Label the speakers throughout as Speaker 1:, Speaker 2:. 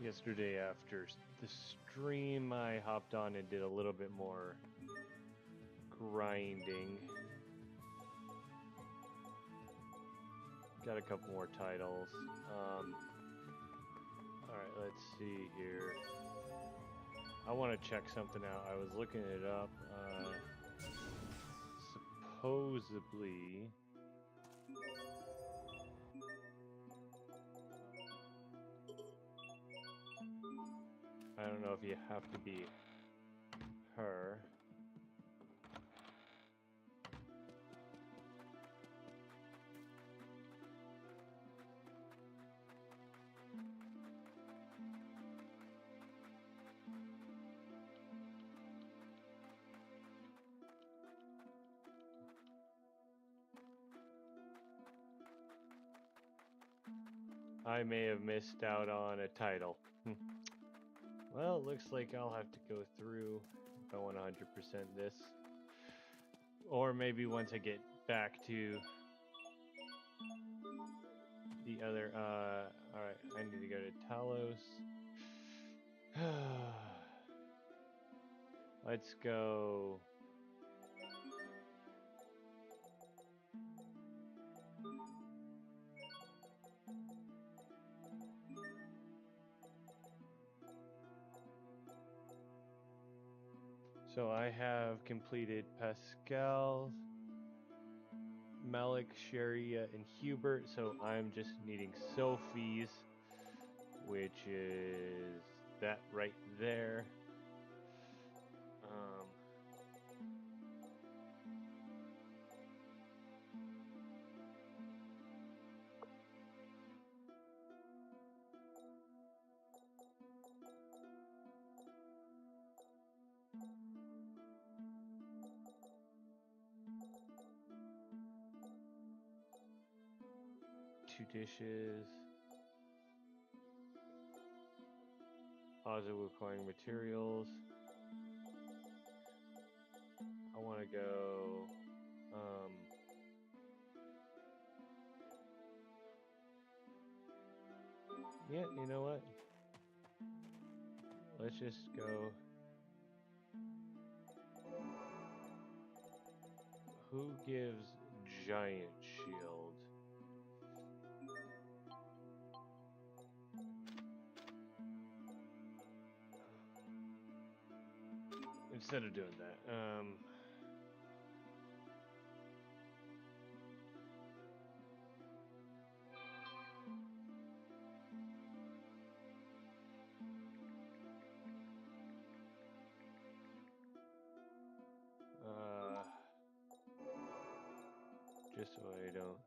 Speaker 1: yesterday after the stream, I hopped on and did a little bit more grinding. Got a couple more titles. Alright, let's see here. I want to check something out. I was looking it up. Supposedly... I don't know if you have to be her. I may have missed out on a title. Well, it looks like I'll have to go through if I want 100% this. Or maybe once I get back to the other, alright, I need to go to Talos. Let's go. So I have completed Pascal, Malik, Sharia, and Hubert. So I'm just needing Sophie's, which is that right there. Two dishes. Also requiring materials. I want to go. Yeah, you know what? Let's just go. Who gives giant shield? Instead of doing that, just so I don't.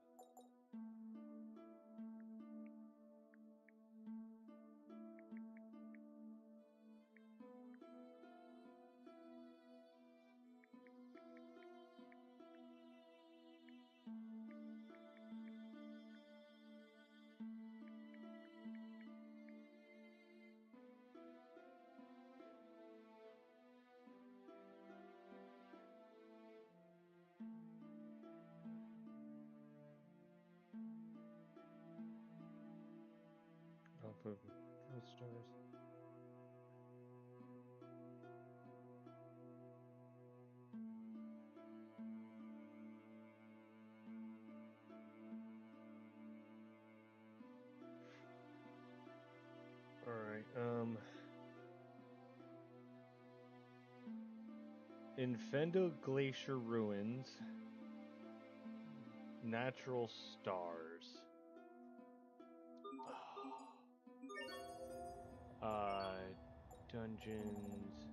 Speaker 1: I'll put stars. All right. In Fendel Glacier Ruins, natural stars. Dungeons.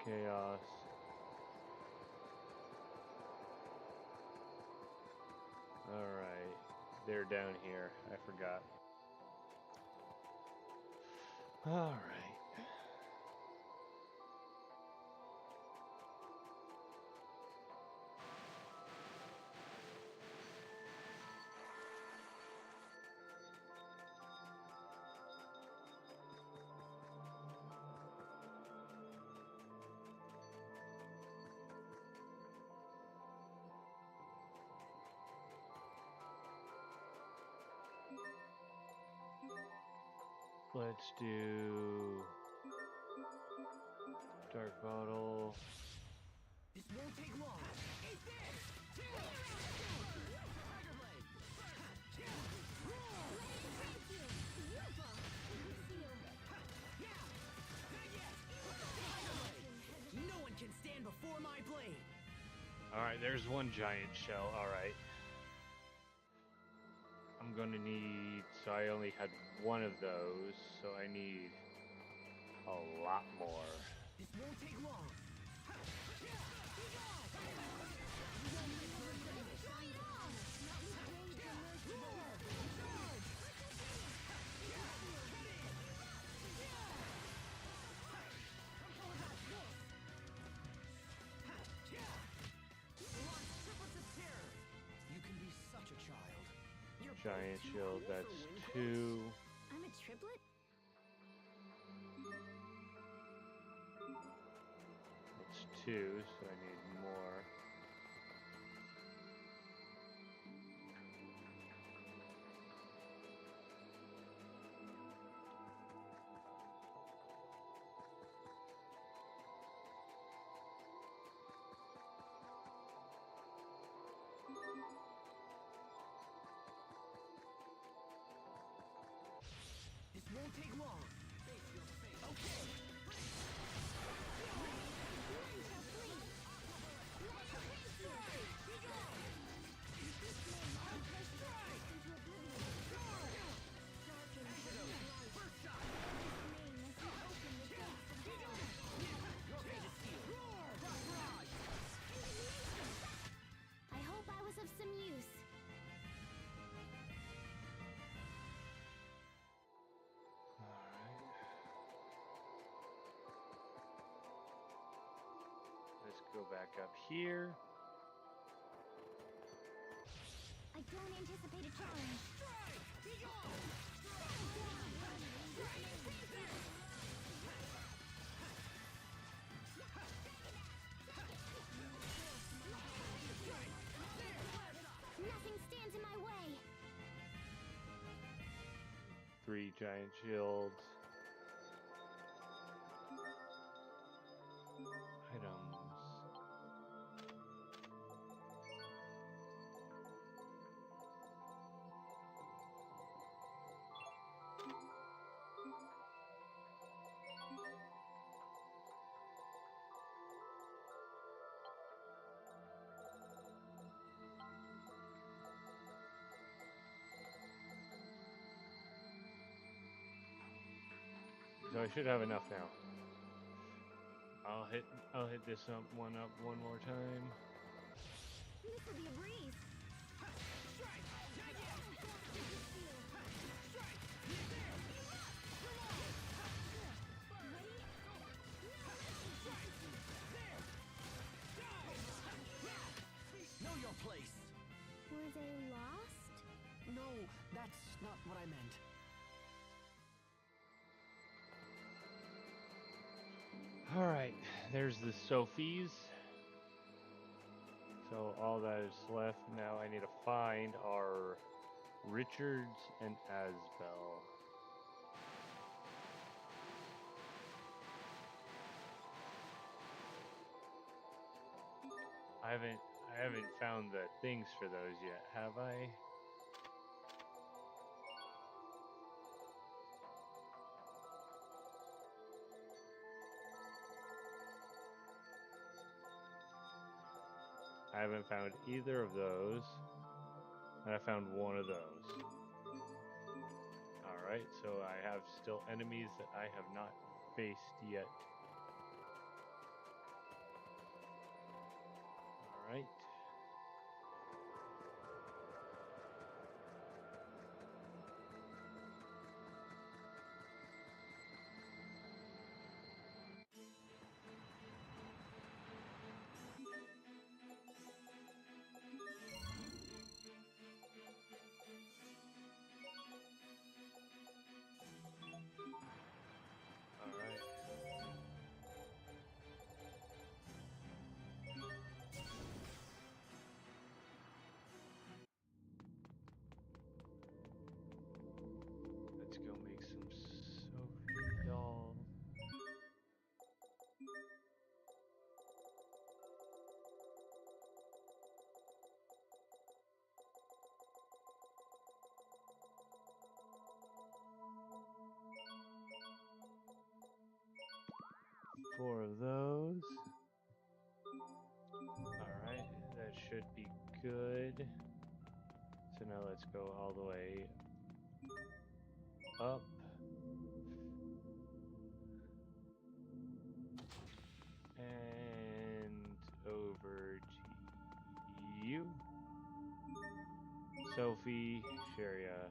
Speaker 1: Chaos. Alright. They're down here. I forgot. Alright. Let's do dark bottle.
Speaker 2: This won't take long. Eat this! No one can stand before my blade.
Speaker 1: Alright, there's one giant shell. Alright. I'm gonna need, so I only had one of those, so I need a lot more.
Speaker 2: This won't take long. You can be such a child. You're
Speaker 1: Giant
Speaker 2: both too
Speaker 1: shield,
Speaker 2: cool for
Speaker 1: that's
Speaker 2: Wincross.
Speaker 1: 2.
Speaker 3: I'm a triplet?
Speaker 1: That's 2, so I need more.
Speaker 2: This won't take long. Face your fate. Okay.
Speaker 3: I hope I was of some use.
Speaker 1: Alright. Let's go back up here.
Speaker 3: I don't anticipate a challenge. Nothing stands in my way.
Speaker 1: 3 giant shields. Items. So I should have enough now. I'll hit this one up one more time.
Speaker 3: This will be a breeze.
Speaker 2: Know your place.
Speaker 3: Were they lost?
Speaker 2: No, that's not what I meant.
Speaker 1: Alright, there's the Sophies. So all that is left now I need to find are Richards and Asbel. I haven't found the things for those yet, have I? I haven't found either of those. And I found one of those. Alright, so I have still enemies that I have not faced yet. Alright. Alright. 4 of those. Alright, that should be good. So now let's go all the way up. And over to you. Sophie, Sharia,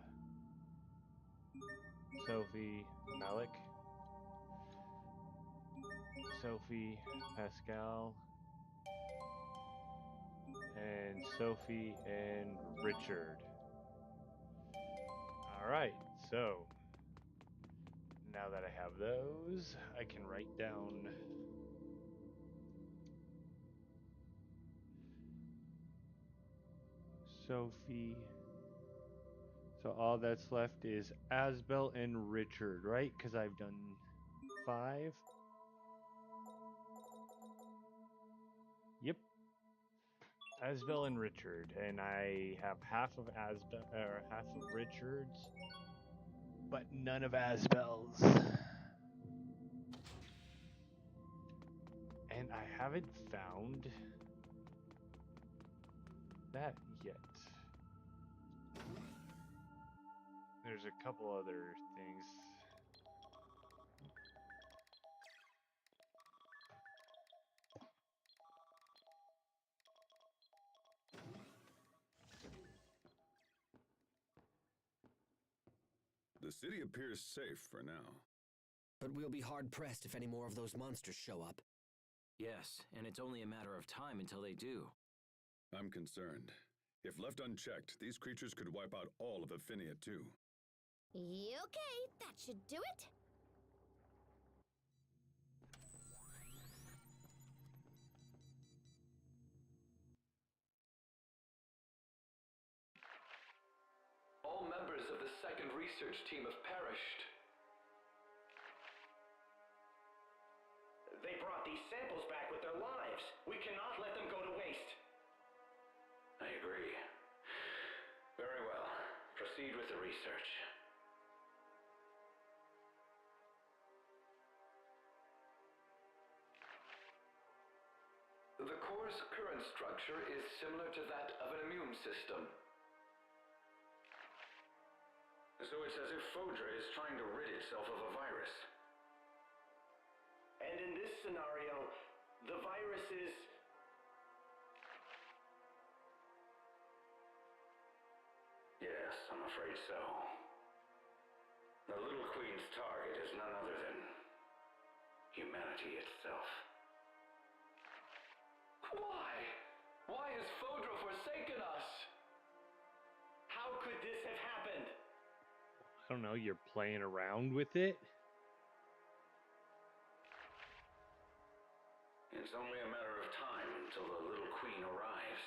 Speaker 1: Sophie, Malik, Sophie, Pascal, and Sophie and Richard. Alright, so now that I have those, I can write down Sophie. So all that's left is Asbel and Richard, right? Because I've done 5. Yep. Asbel and Richard, and I have half of Asbel or half of Richard's, but none of Asbel's. And I haven't found that yet. There's a couple other things.
Speaker 4: The city appears safe for now.
Speaker 5: But we'll be hard-pressed if any more of those monsters show up.
Speaker 6: Yes, and it's only a matter of time until they do.
Speaker 4: I'm concerned. If left unchecked, these creatures could wipe out all of Affinia too.
Speaker 3: Okay, that should do it.
Speaker 7: All members of the second research team have perished.
Speaker 8: They brought these samples back with their lives. We cannot let them go to waste.
Speaker 7: I agree. Very well. Proceed with the research. The core's current structure is similar to that of an immune system. So it's as if Fodra is trying to rid itself of a virus.
Speaker 8: And in this scenario, the virus is...
Speaker 7: Yes, I'm afraid so. The Little Queen's target is none other than humanity itself. Why? Why has Fodra forsaken us?
Speaker 8: How could this have happened?
Speaker 1: I don't know, you're playing around with it?
Speaker 7: It's only a matter of time until the Little Queen arrives.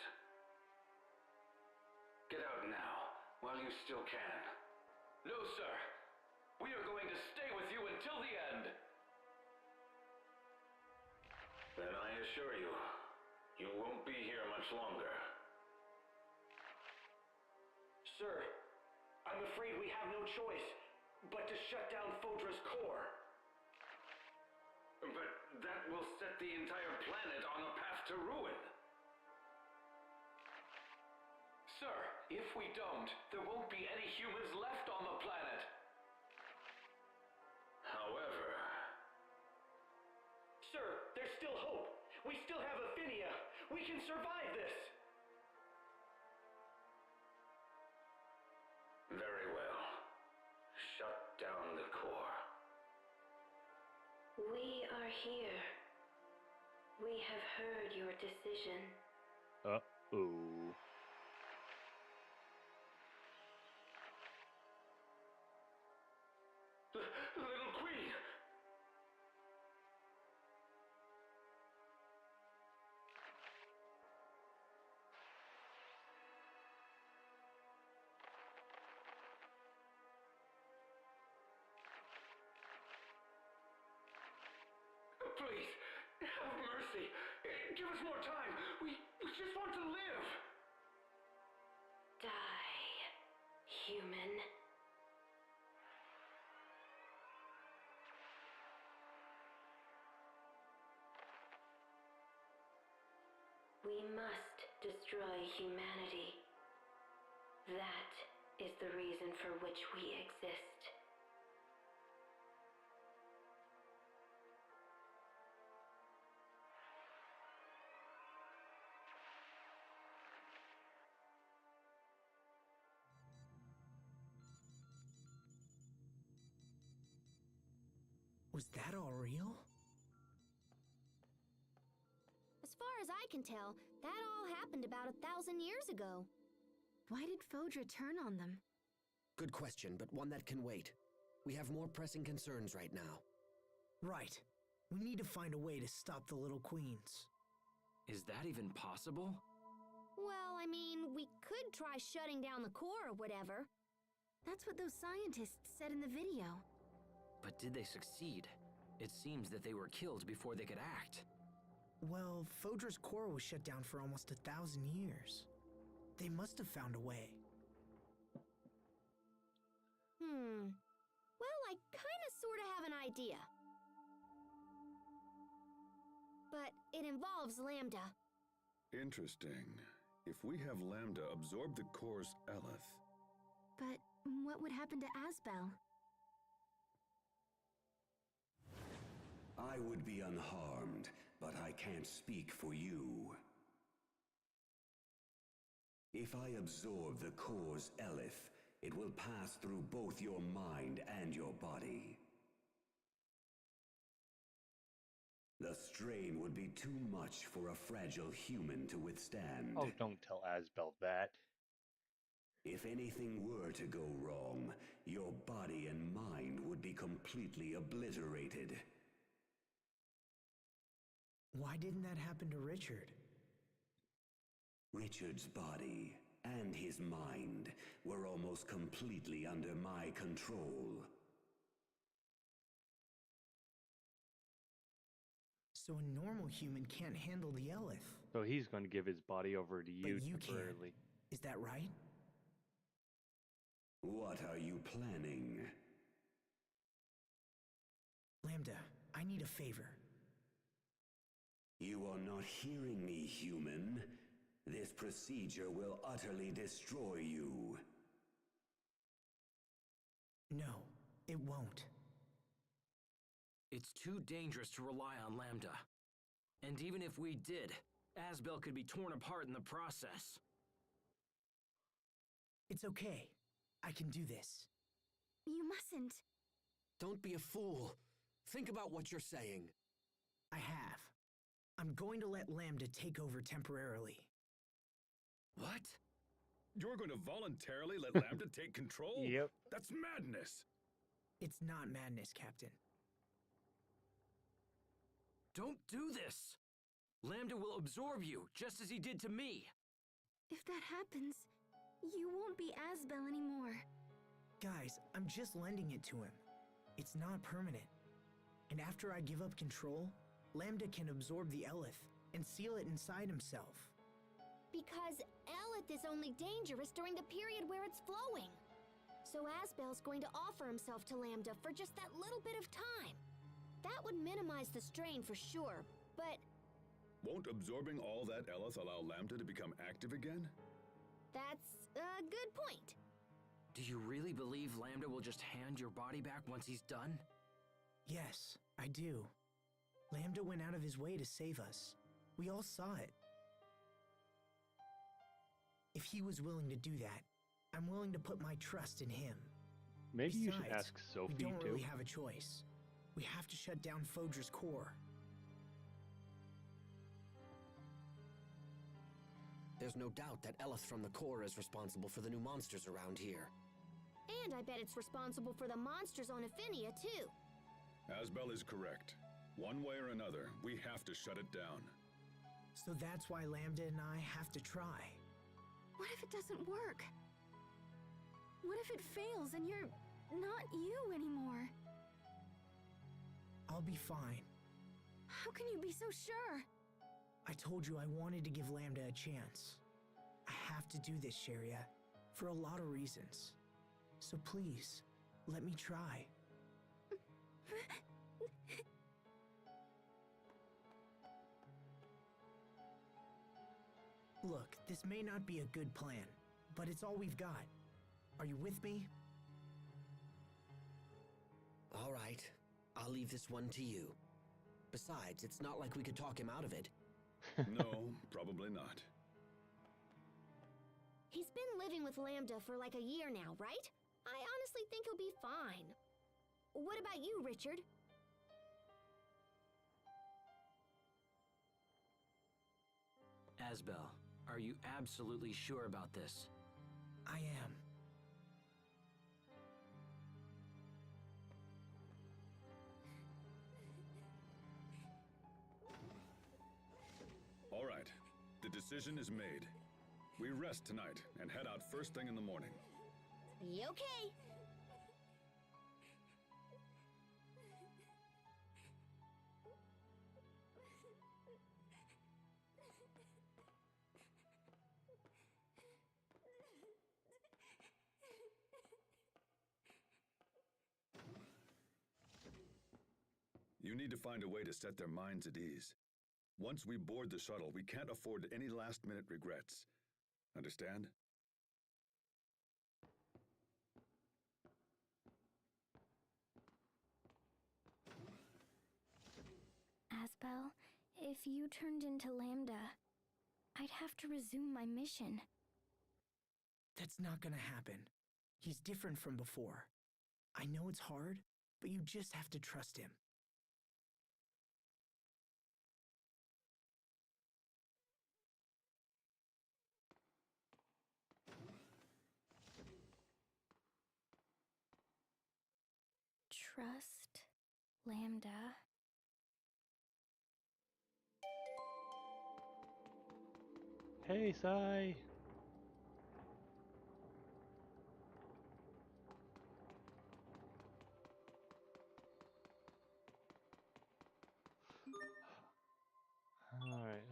Speaker 7: Get out now, while you still can. No, sir. We are going to stay with you until the end. Then I assure you, you won't be here much longer.
Speaker 8: Sir, I'm afraid we have no choice but to shut down Fodra's core.
Speaker 7: But that will set the entire planet on a path to ruin. Sir, if we don't, there won't be any humans left on the planet. However...
Speaker 8: Sir, there's still hope. We still have Affinia. We can survive this.
Speaker 7: Very well. Shut down the core.
Speaker 9: We are here. We have heard your decision.
Speaker 1: Uh-oh.
Speaker 7: Little Queen! Please, have mercy. Give us more time. We just want to live.
Speaker 9: Die, human. destroy humanity. That is the reason for which we exist.
Speaker 2: Was that all real?
Speaker 3: As far as I can tell, that all happened about 1,000 years ago.
Speaker 10: Why did Phodra turn on them?
Speaker 5: Good question, but one that can wait. We have more pressing concerns right now.
Speaker 2: Right. We need to find a way to stop the Little Queens.
Speaker 6: Is that even possible?
Speaker 3: Well, I mean, we could try shutting down the core or whatever.
Speaker 10: That's what those scientists said in the video.
Speaker 6: But did they succeed? It seems that they were killed before they could act.
Speaker 2: Well, Phodra's core was shut down for almost 1,000 years. They must have found a way.
Speaker 3: Well, I kinda sorta have an idea. But it involves Lambda.
Speaker 4: Interesting. If we have Lambda absorb the core's Eleth...
Speaker 10: But what would happen to Asbel?
Speaker 7: I would be unharmed, but I can't speak for you. If I absorb the core's Eleth, it will pass through both your mind and your body. The strain would be too much for a fragile human to withstand.
Speaker 1: Oh, don't tell Asbel that.
Speaker 7: If anything were to go wrong, your body and mind would be completely obliterated.
Speaker 2: Why didn't that happen to Richard?
Speaker 7: Richard's body and his mind were almost completely under my control.
Speaker 2: So a normal human can't handle the Eleth.
Speaker 1: So he's going to give his body over to you
Speaker 2: But you
Speaker 1: temporarily.
Speaker 2: can. Is that right?
Speaker 7: What are you planning?
Speaker 2: Lambda, I need a favor.
Speaker 7: You are not hearing me, human. This procedure will utterly destroy you.
Speaker 2: No, it won't.
Speaker 6: It's too dangerous to rely on Lambda. And even if we did, Asbel could be torn apart in the process.
Speaker 2: It's okay. I can do this.
Speaker 10: You mustn't.
Speaker 5: Don't be a fool. Think about what you're saying.
Speaker 2: I have. I'm going to let Lambda take over temporarily.
Speaker 6: What?
Speaker 4: You're going to voluntarily let Lambda take control?
Speaker 1: Yep.
Speaker 4: That's madness!
Speaker 2: It's not madness, Captain.
Speaker 6: Don't do this! Lambda will absorb you, just as he did to me.
Speaker 10: If that happens, you won't be Asbel anymore.
Speaker 2: Guys, I'm just lending it to him. It's not permanent. And after I give up control, Lambda can absorb the Eleth and seal it inside himself.
Speaker 3: Because Eleth is only dangerous during the period where it's flowing. So Asbel's going to offer himself to Lambda for just that little bit of time. That would minimize the strain for sure, but...
Speaker 4: Won't absorbing all that Eleth allow Lambda to become active again?
Speaker 3: that's a good point.
Speaker 6: Do you really believe Lambda will just hand your body back once he's done?
Speaker 2: Yes, I do. Lambda went out of his way to save us. We all saw it. If he was willing to do that, I'm willing to put my trust in him.
Speaker 1: Maybe you should
Speaker 2: Besides,
Speaker 1: ask Sophie
Speaker 2: we don't
Speaker 1: too.
Speaker 2: really have a choice. We have to shut down Phodra's core.
Speaker 5: There's no doubt that Eleth from the core is responsible for the new monsters around here.
Speaker 3: And I bet it's responsible for the monsters on Affinia, too.
Speaker 4: Asbel is correct. One way or another, we have to shut it down.
Speaker 2: So that's why Lambda and I have to try.
Speaker 10: What if it doesn't work? What if it fails and you're not you anymore?
Speaker 2: I'll be fine.
Speaker 10: How can you be so sure?
Speaker 2: I told you I wanted to give Lambda a chance. I have to do this, Sharia, for a lot of reasons. So please, let me try. Look, this may not be a good plan, but it's all we've got. Are you with me?
Speaker 5: All right. I'll leave this one to you. Besides, it's not like we could talk him out of it.
Speaker 4: No, probably not.
Speaker 3: He's been living with Lambda for like a year now, right? I honestly think he'll be fine. What about you, Richard?
Speaker 6: Asbel, are you absolutely sure about this?
Speaker 2: I am.
Speaker 4: All right. The decision is made. We rest tonight and head out first thing in the morning.
Speaker 3: Okay.
Speaker 4: You need to find a way to set their minds at ease. Once we board the shuttle, we can't afford any last-minute regrets. Understand?
Speaker 10: Asbel, if you turned into Lambda, I'd have to resume my mission.
Speaker 2: That's not gonna happen. He's different from before. I know it's hard, but you just have to trust him.
Speaker 10: Trust Lambda.
Speaker 1: Hey, Sai. All right.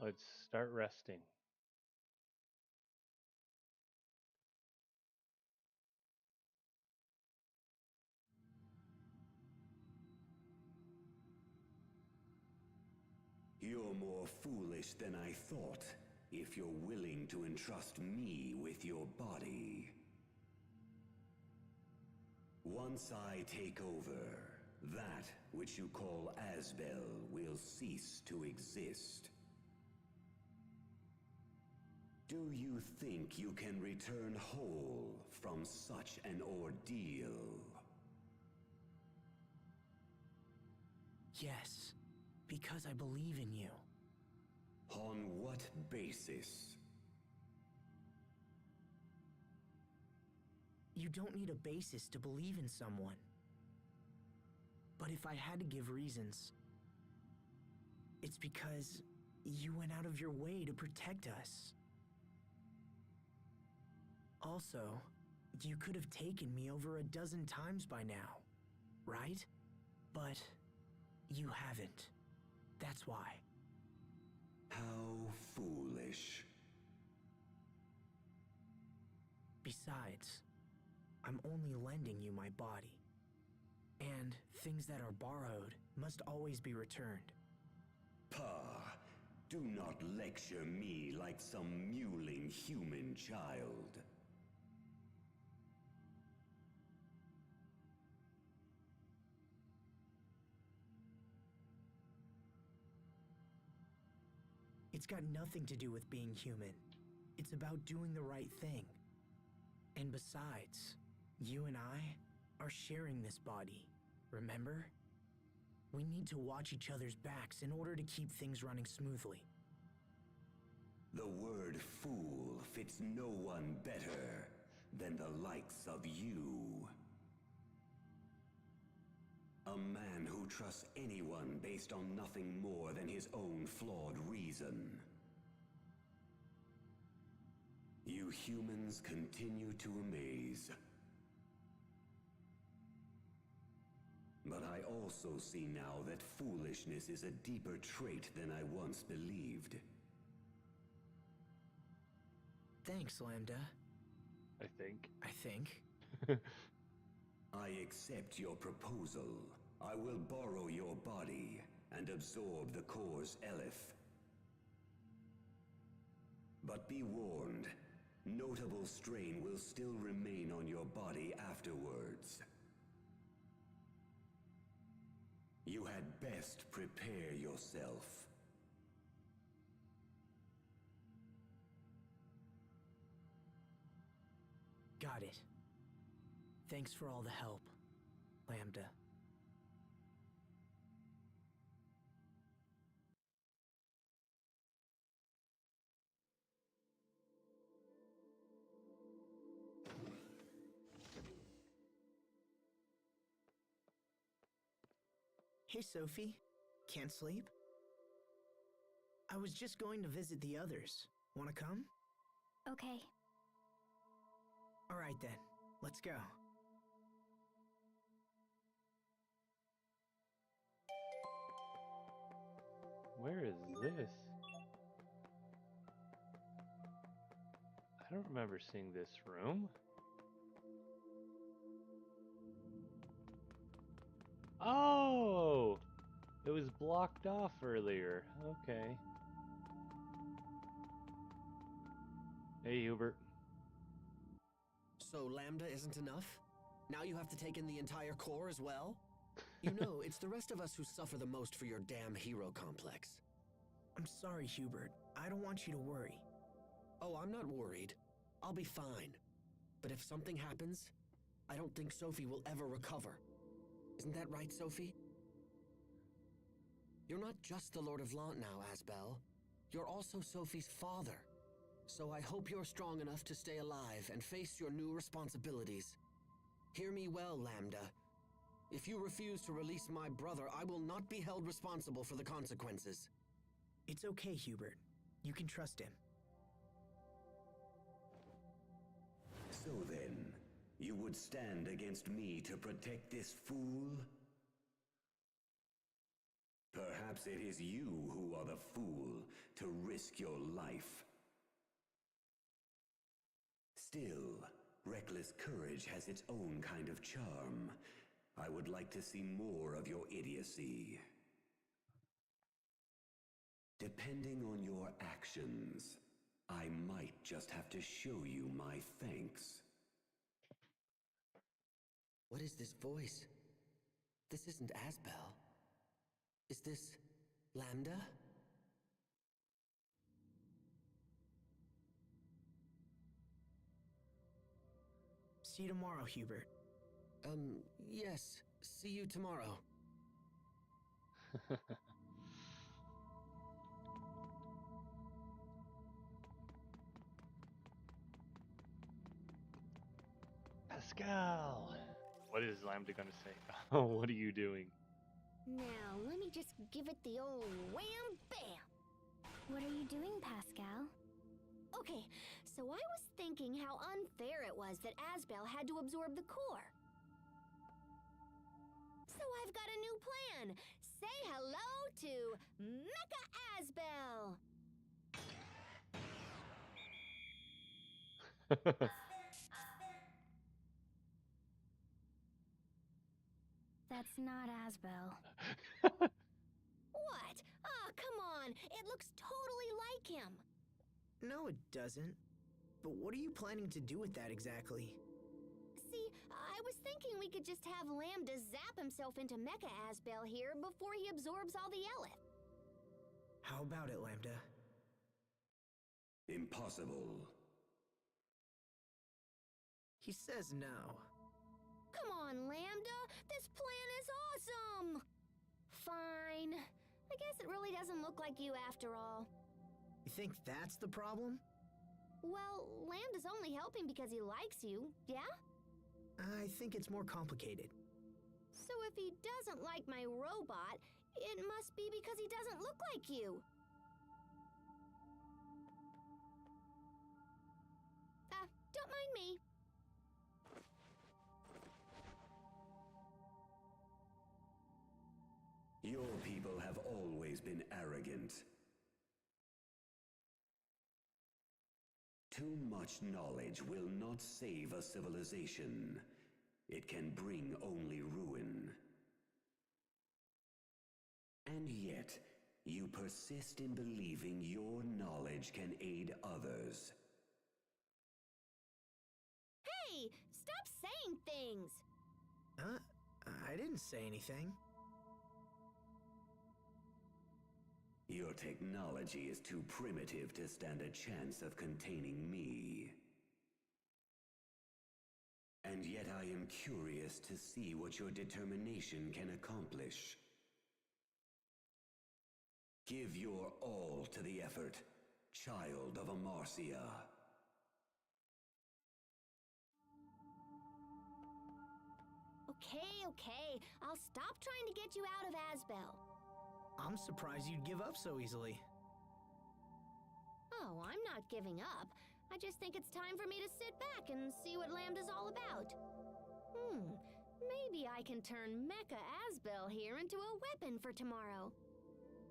Speaker 1: Let's start resting.
Speaker 11: You're more foolish than I thought, if you're willing to entrust me with your body. Once I take over, that which you call Asbel will cease to exist. Do you think you can return whole from such an ordeal?
Speaker 2: Yes, because I believe in you.
Speaker 11: On what basis?
Speaker 2: You don't need a basis to believe in someone. But if I had to give reasons, it's because you went out of your way to protect us. Also, you could have taken me over a dozen times by now, right? But you haven't. That's why.
Speaker 11: How foolish.
Speaker 2: Besides, I'm only lending you my body. And things that are borrowed must always be returned.
Speaker 11: Pah! Do not lecture me like some mewling human child.
Speaker 2: It's got nothing to do with being human. It's about doing the right thing. And besides, you and I are sharing this body, remember? We need to watch each other's backs in order to keep things running smoothly.
Speaker 11: The word fool fits no one better than the likes of you. A man who trusts anyone based on nothing more than his own flawed reason. You humans continue to amaze. But I also see now that foolishness is a deeper trait than I once believed.
Speaker 2: Thanks, Lambda.
Speaker 1: I think.
Speaker 2: I think.
Speaker 11: I accept your proposal. I will borrow your body, and absorb the core's eleth. But be warned, notable strain will still remain on your body afterwards. You had best prepare yourself.
Speaker 2: Got it. Thanks for all the help, Lambda. Hey, Sophie. Can't sleep? I was just going to visit the others. Wanna come?
Speaker 10: Okay.
Speaker 2: All right then. Let's go.
Speaker 1: Where is this? I don't remember seeing this room. Oh! It was blocked off earlier. Okay. Hey, Hubert.
Speaker 5: So Lambda isn't enough? Now you have to take in the entire core as well? You know, it's the rest of us who suffer the most for your damn hero complex.
Speaker 2: I'm sorry, Hubert. I don't want you to worry.
Speaker 5: Oh, I'm not worried. I'll be fine. But if something happens, I don't think Sophie will ever recover. Isn't that right, Sophie? You're not just the Lord of Lant now, Asbel. You're also Sophie's father. So I hope you're strong enough to stay alive and face your new responsibilities. Hear me well, Lambda. If you refuse to release my brother, I will not be held responsible for the consequences.
Speaker 2: It's okay, Hubert. You can trust him.
Speaker 11: So then, you would stand against me to protect this fool? Perhaps it is you who are the fool to risk your life. Still, reckless courage has its own kind of charm. I would like to see more of your idiocy. Depending on your actions, I might just have to show you my thanks.
Speaker 5: What is this voice? This isn't Asbel. Is this Lambda?
Speaker 2: See you tomorrow, Hubert.
Speaker 5: Yes. See you tomorrow.
Speaker 1: Pascal! What is Lambda gonna say? Oh, what are you doing?
Speaker 3: Now, let me just give it the old wham bam!
Speaker 10: What are you doing, Pascal?
Speaker 3: Okay, so I was thinking how unfair it was that Asbel had to absorb the core. So I've got a new plan. Say hello to Mecha Asbel!
Speaker 10: That's not Asbel.
Speaker 3: What? Ah, come on. It looks totally like him.
Speaker 2: No, it doesn't. But what are you planning to do with that exactly?
Speaker 3: See, I was thinking we could just have Lambda zap himself into Mecha Asbel here before he absorbs all the Eleth.
Speaker 2: How about it, Lambda?
Speaker 11: Impossible.
Speaker 2: He says no.
Speaker 3: Come on, Lambda. This plan is awesome. Fine. I guess it really doesn't look like you after all.
Speaker 2: You think that's the problem?
Speaker 3: Well, Lambda's only helping because he likes you, yeah?
Speaker 2: I think it's more complicated.
Speaker 3: So if he doesn't like my robot, it must be because he doesn't look like you. Don't mind me.
Speaker 11: Your people have always been arrogant. Too much knowledge will not save a civilization. It can bring only ruin. And yet, you persist in believing your knowledge can aid others.
Speaker 3: Hey, stop saying things!
Speaker 2: I didn't say anything.
Speaker 11: Your technology is too primitive to stand a chance of containing me. And yet I am curious to see what your determination can accomplish. Give your all to the effort, child of Amarcia.
Speaker 3: Okay, I'll stop trying to get you out of Asbel.
Speaker 2: I'm surprised you'd give up so easily.
Speaker 3: Oh, I'm not giving up. I just think it's time for me to sit back and see what Lambda's all about. Maybe I can turn Mecha Asbel here into a weapon for tomorrow.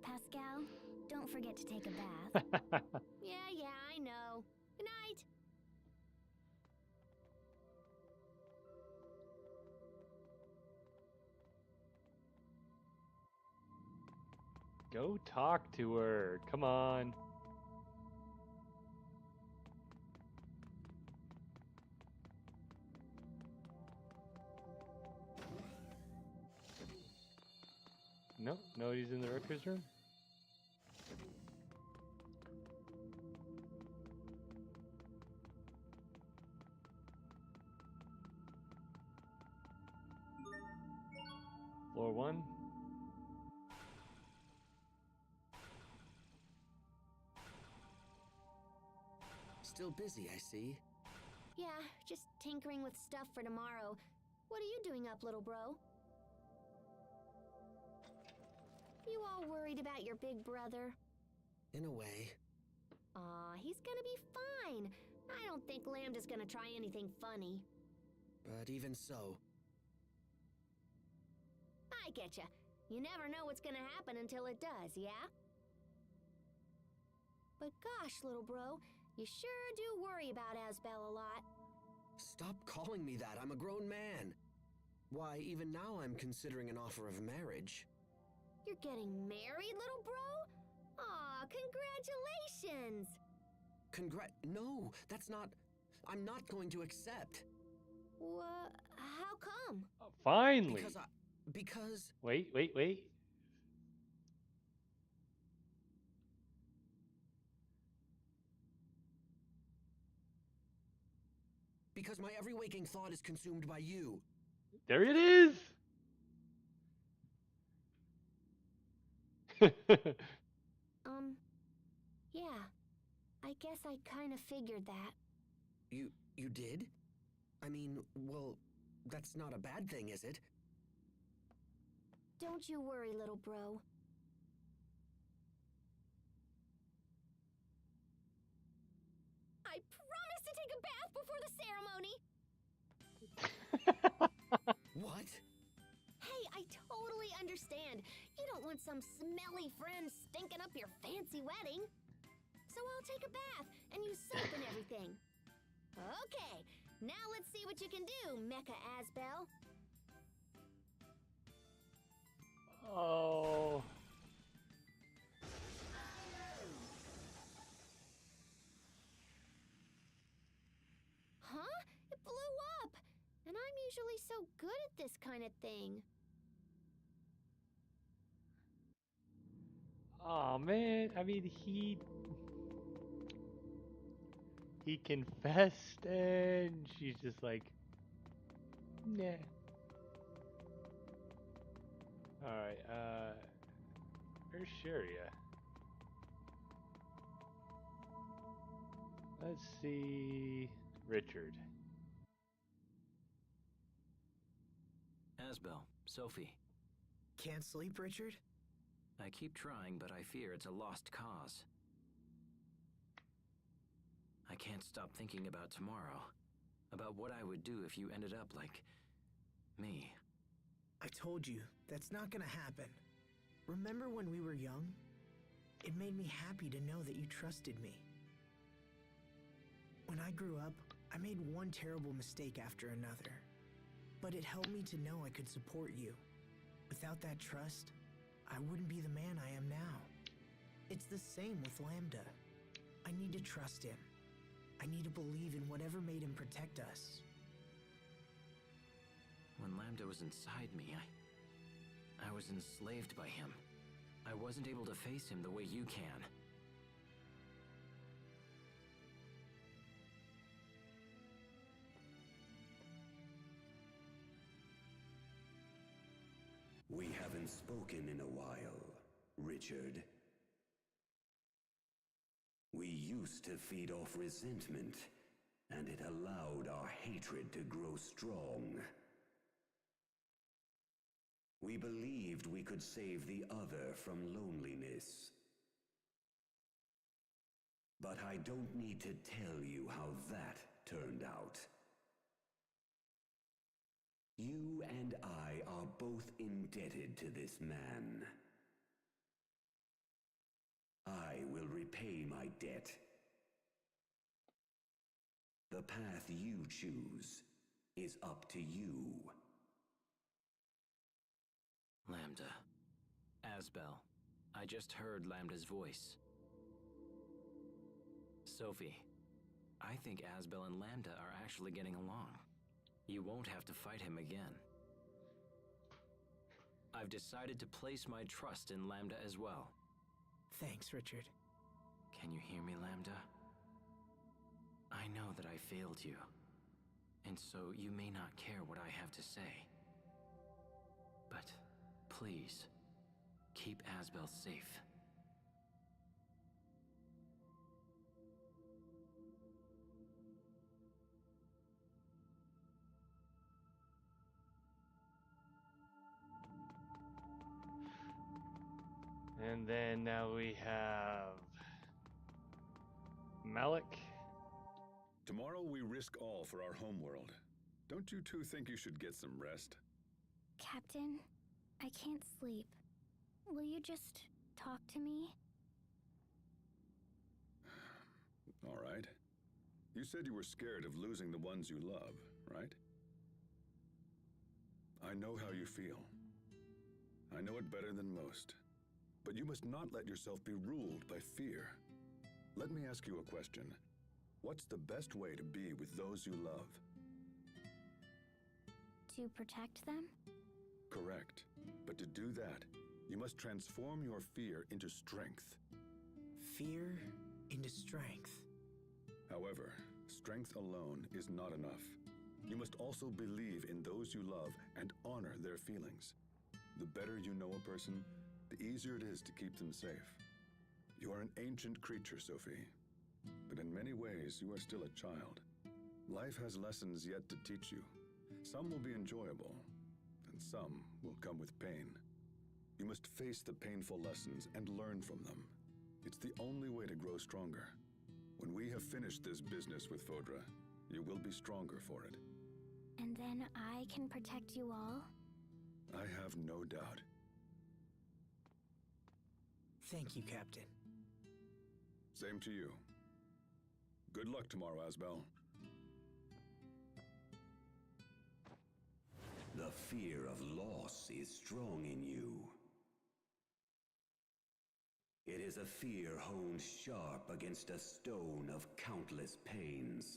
Speaker 10: Pascal, don't forget to take a bath.
Speaker 3: Yeah, I know. Good night.
Speaker 1: Go talk to her. Come on. No, nobody's in the Rutgers room. Floor 1.
Speaker 5: Still busy, I see.
Speaker 3: Yeah, just tinkering with stuff for tomorrow. What are you doing up, little bro? You all worried about your big brother?
Speaker 5: In a way.
Speaker 3: Aw, he's gonna be fine. I don't think Lambda's gonna try anything funny.
Speaker 5: But even so...
Speaker 3: I getcha. You never know what's gonna happen until it does, yeah? But gosh, little bro, you sure do worry about Asbel a lot.
Speaker 5: Stop calling me that. I'm a grown man. Why, even now I'm considering an offer of marriage.
Speaker 3: You're getting married, little bro? Aw, congratulations!
Speaker 5: No, that's not... I'm not going to accept.
Speaker 3: How come?
Speaker 1: Finally!
Speaker 5: Because...
Speaker 1: Wait.
Speaker 5: Because my every waking thought is consumed by you.
Speaker 1: There it is!
Speaker 3: Yeah. I guess I kind of figured that.
Speaker 5: You did? I mean, well, that's not a bad thing, is it?
Speaker 3: Don't you worry, little bro. I promise to take a bath before the ceremony!
Speaker 5: What?
Speaker 3: Hey, I totally understand. You don't want some smelly friend stinking up your fancy wedding. So I'll take a bath and use soap and everything. Okay, now let's see what you can do, Mecha Asbel.
Speaker 1: Oh.
Speaker 3: Huh? It blew up! And I'm usually so good at this kind of thing.
Speaker 1: Oh man, I mean he confessed and she's just like, nah. Alright, where's Sharia? Let's see, Richard.
Speaker 6: Asbel, Sophie.
Speaker 2: Can't sleep, Richard?
Speaker 6: I keep trying, but I fear it's a lost cause. I can't stop thinking about tomorrow. About what I would do if you ended up like me.
Speaker 2: I told you, that's not gonna happen. Remember when we were young? It made me happy to know that you trusted me. When I grew up, I made one terrible mistake after another. But it helped me to know I could support you. Without that trust, I wouldn't be the man I am now. It's the same with Lambda. I need to trust him. I need to believe in whatever made him protect us.
Speaker 6: When Lambda was inside me, I was enslaved by him. I wasn't able to face him the way you can.
Speaker 11: We haven't spoken in a while, Richard. We used to feed off resentment, and it allowed our hatred to grow strong. We believed we could save the other from loneliness. But I don't need to tell you how that turned out. You and I are both indebted to this man. I will repay my debt. The path you choose is up to you.
Speaker 6: Lambda. Asbel. I just heard Lambda's voice. Sophie. I think Asbel and Lambda are actually getting along. You won't have to fight him again. I've decided to place my trust in Lambda as well.
Speaker 2: Thanks, Richard.
Speaker 6: Can you hear me, Lambda? I know that I failed you, and so you may not care what I have to say. But please, keep Asbel safe.
Speaker 1: And then now we have Malik.
Speaker 4: Tomorrow we risk all for our homeworld. Don't you two think you should get some rest?
Speaker 3: Captain, I can't sleep. Will you just talk to me?
Speaker 4: All right. You said you were scared of losing the ones you love, right? I know how you feel. I know it better than most. But you must not let yourself be ruled by fear. Let me ask you a question. What's the best way to be with those you love?
Speaker 3: To protect them?
Speaker 4: Correct. But to do that, you must transform your fear into strength.
Speaker 2: Fear into strength.
Speaker 4: However, strength alone is not enough. You must also believe in those you love and honor their feelings. The better you know a person, the easier it is to keep them safe. You are an ancient creature, Sophie. But in many ways, you are still a child. Life has lessons yet to teach you. Some will be enjoyable, and some will come with pain. You must face the painful lessons and learn from them. It's the only way to grow stronger. When we have finished this business with Fodra, you will be stronger for it.
Speaker 3: And then I can protect you all?
Speaker 4: I have no doubt.
Speaker 2: Thank you, Captain.
Speaker 4: Same to you. Good luck tomorrow, Asbel.
Speaker 11: The fear of loss is strong in you. It is a fear honed sharp against a stone of countless pains.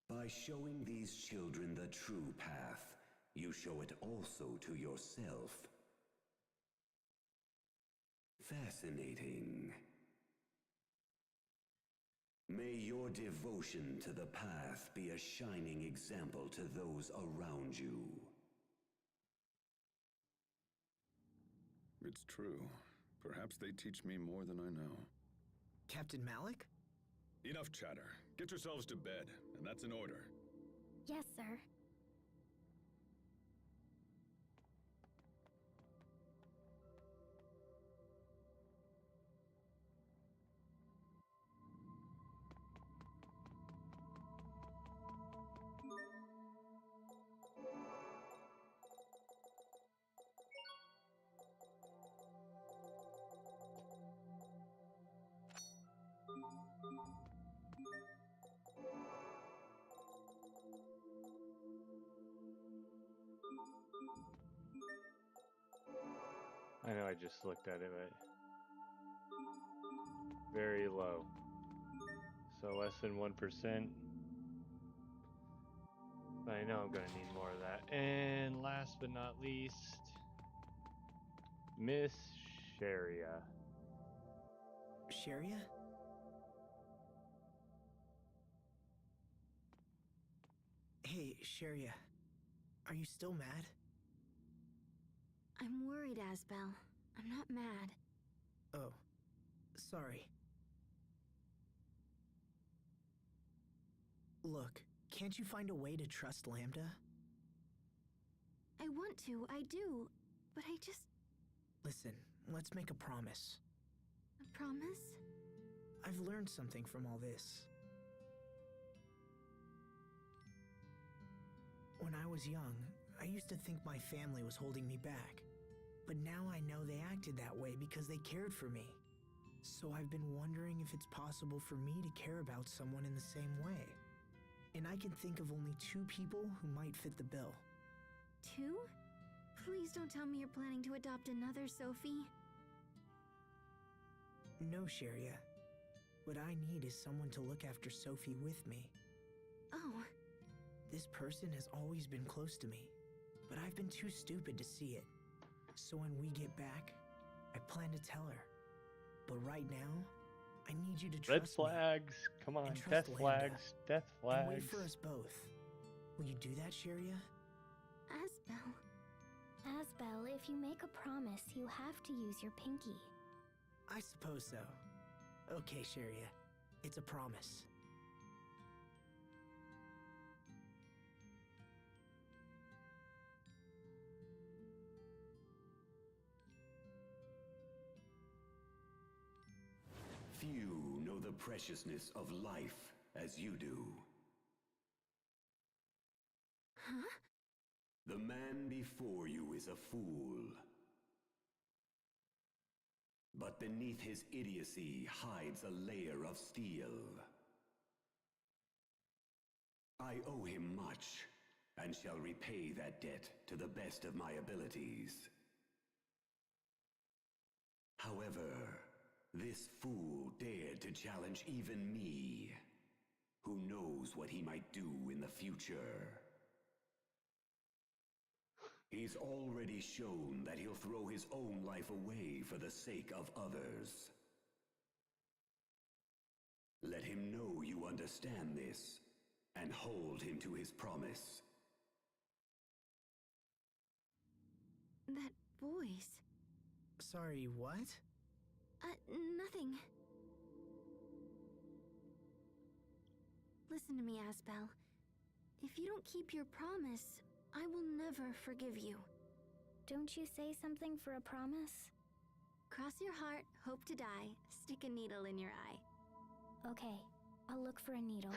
Speaker 11: By showing these children the true path, you show it also to yourself. Fascinating. May your devotion to the path be a shining example to those around you.
Speaker 4: It's true. Perhaps they teach me more than I know.
Speaker 2: Captain Malik?
Speaker 4: Enough chatter. Get yourselves to bed, and that's an order.
Speaker 3: Yes, sir.
Speaker 1: I know I just looked at it, but very low. So less than 1%. But I know I'm gonna need more of that. And last but not least, Miss Sharia.
Speaker 2: Sharia? Hey, Sharia. Are you still mad?
Speaker 10: I'm worried, Asbel. I'm not mad.
Speaker 2: Oh, sorry. Look, can't you find a way to trust Lambda?
Speaker 10: I want to, I do, but I just...
Speaker 2: Listen, let's make a promise.
Speaker 10: A promise?
Speaker 2: I've learned something from all this. When I was young, I used to think my family was holding me back. But now I know they acted that way because they cared for me. So I've been wondering if it's possible for me to care about someone in the same way. And I can think of only 2 people who might fit the bill.
Speaker 10: 2? Please don't tell me you're planning to adopt another Sophie.
Speaker 2: No, Sharia. What I need is someone to look after Sophie with me.
Speaker 10: Oh.
Speaker 2: This person has always been close to me, but I've been too stupid to see it. So when we get back, I plan to tell her. But right now, I need you to trust
Speaker 1: Red
Speaker 2: me.
Speaker 1: flags. Come on.
Speaker 2: And trust
Speaker 1: Death
Speaker 2: Lambda.
Speaker 1: flags. Death flags.
Speaker 2: And wait for us both. Will you do that, Sharia?
Speaker 10: Asbel.
Speaker 3: Asbel, if you make a promise, you have to use your pinky.
Speaker 2: I suppose so. Okay, Sharia. It's a promise.
Speaker 11: Few know the preciousness of life as you do.
Speaker 10: Huh?
Speaker 11: The man before you is a fool. But beneath his idiocy hides a layer of steel. I owe him much, and shall repay that debt to the best of my abilities. However, this fool dared to challenge even me. Who knows what he might do in the future? He's already shown that he'll throw his own life away for the sake of others. Let him know you understand this, and hold him to his promise.
Speaker 10: That voice.
Speaker 2: Sorry, what?
Speaker 10: Nothing. Listen to me, Asbel. If you don't keep your promise, I will never forgive you.
Speaker 3: Don't you say something for a promise?
Speaker 10: Cross your heart, hope to die, stick a needle in your eye.
Speaker 3: Okay, I'll look for a needle.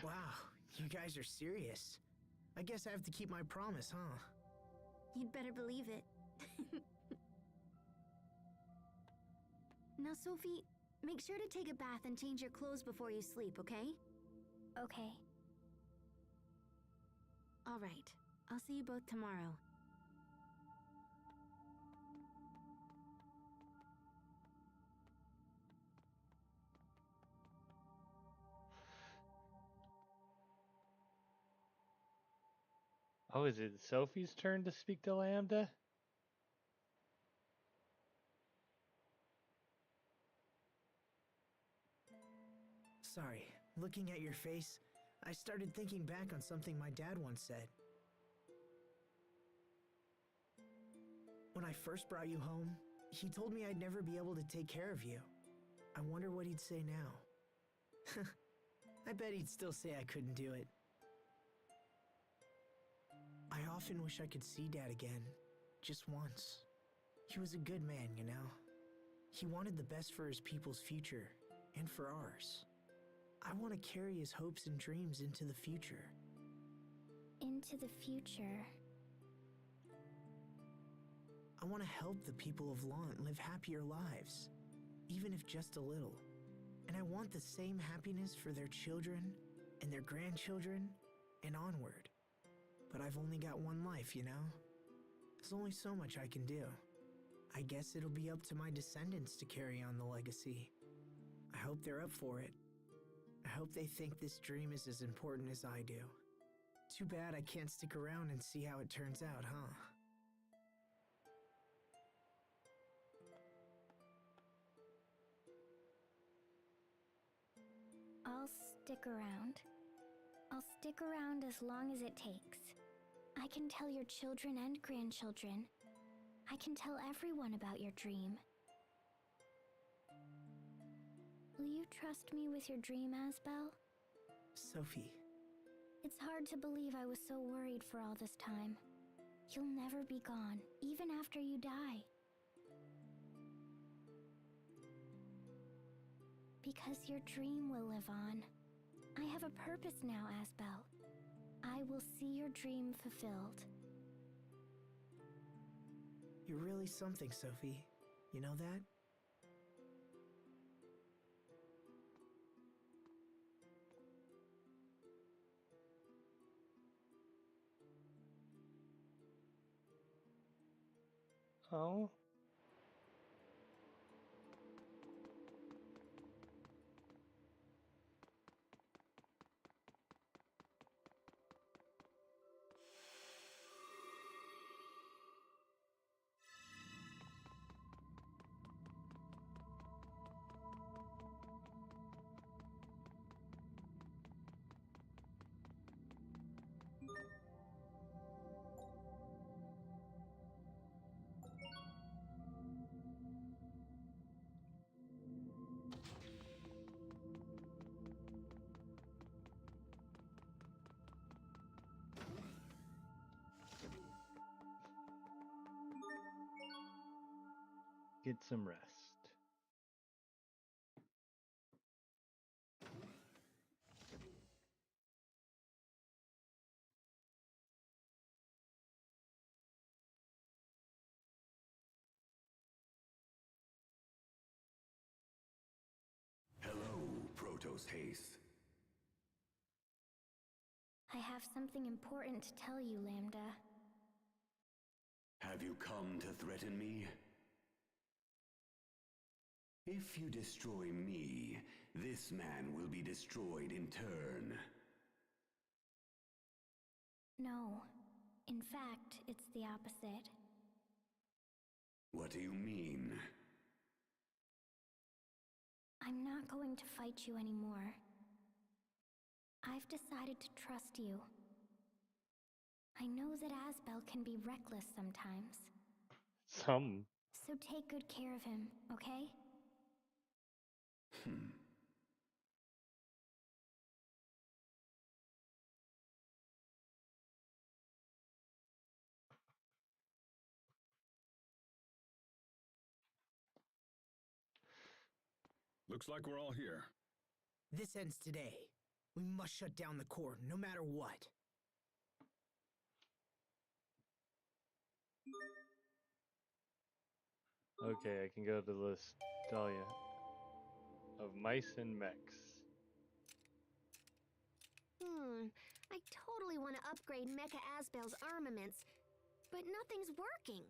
Speaker 2: Wow, you guys are serious. I guess I have to keep my promise, huh?
Speaker 10: You'd better believe it. Now, Sophie, make sure to take a bath and change your clothes before you sleep, okay?
Speaker 3: Okay.
Speaker 10: All right. I'll see you both tomorrow.
Speaker 1: Oh, is it Sophie's turn to speak to Lambda?
Speaker 2: Sorry, looking at your face, I started thinking back on something my dad once said. When I first brought you home, he told me I'd never be able to take care of you. I wonder what he'd say now. I bet he'd still say I couldn't do it. I often wish I could see Dad again, just once. He was a good man, you know. He wanted the best for his people's future, and for ours. I want to carry his hopes and dreams into the future.
Speaker 3: Into the future.
Speaker 2: I want to help the people of Lant live happier lives, even if just a little. And I want the same happiness for their children and their grandchildren and onward. But I've only got one life, you know? There's only so much I can do. I guess it'll be up to my descendants to carry on the legacy. I hope they're up for it. I hope they think this dream is as important as I do. Too bad I can't stick around and see how it turns out, huh?
Speaker 3: I'll stick around. I'll stick around as long as it takes. I can tell your children and grandchildren. I can tell everyone about your dream. Will you trust me with your dream, Asbel?
Speaker 2: Sophie.
Speaker 3: It's hard to believe I was so worried for all this time. You'll never be gone, even after you die. Because your dream will live on. I have a purpose now, Asbel. I will see your dream fulfilled.
Speaker 2: You're really something, Sophie. You know that?
Speaker 1: Oh? Get some rest.
Speaker 11: Hello, Protos Haste.
Speaker 3: I have something important to tell you, Lambda.
Speaker 11: Have you come to threaten me? If you destroy me, this man will be destroyed in turn.
Speaker 3: No. In fact, it's the opposite.
Speaker 11: What do you mean?
Speaker 3: I'm not going to fight you anymore. I've decided to trust you. I know that Asbel can be reckless sometimes.
Speaker 1: Some.
Speaker 3: So take good care of him, okay?
Speaker 4: Looks like we're all here.
Speaker 2: This ends today. We must shut down the core, no matter what.
Speaker 1: Okay, I can go to the stallion of mice and mechs.
Speaker 3: I totally want to upgrade Mecha Asbel's armaments, but nothing's working.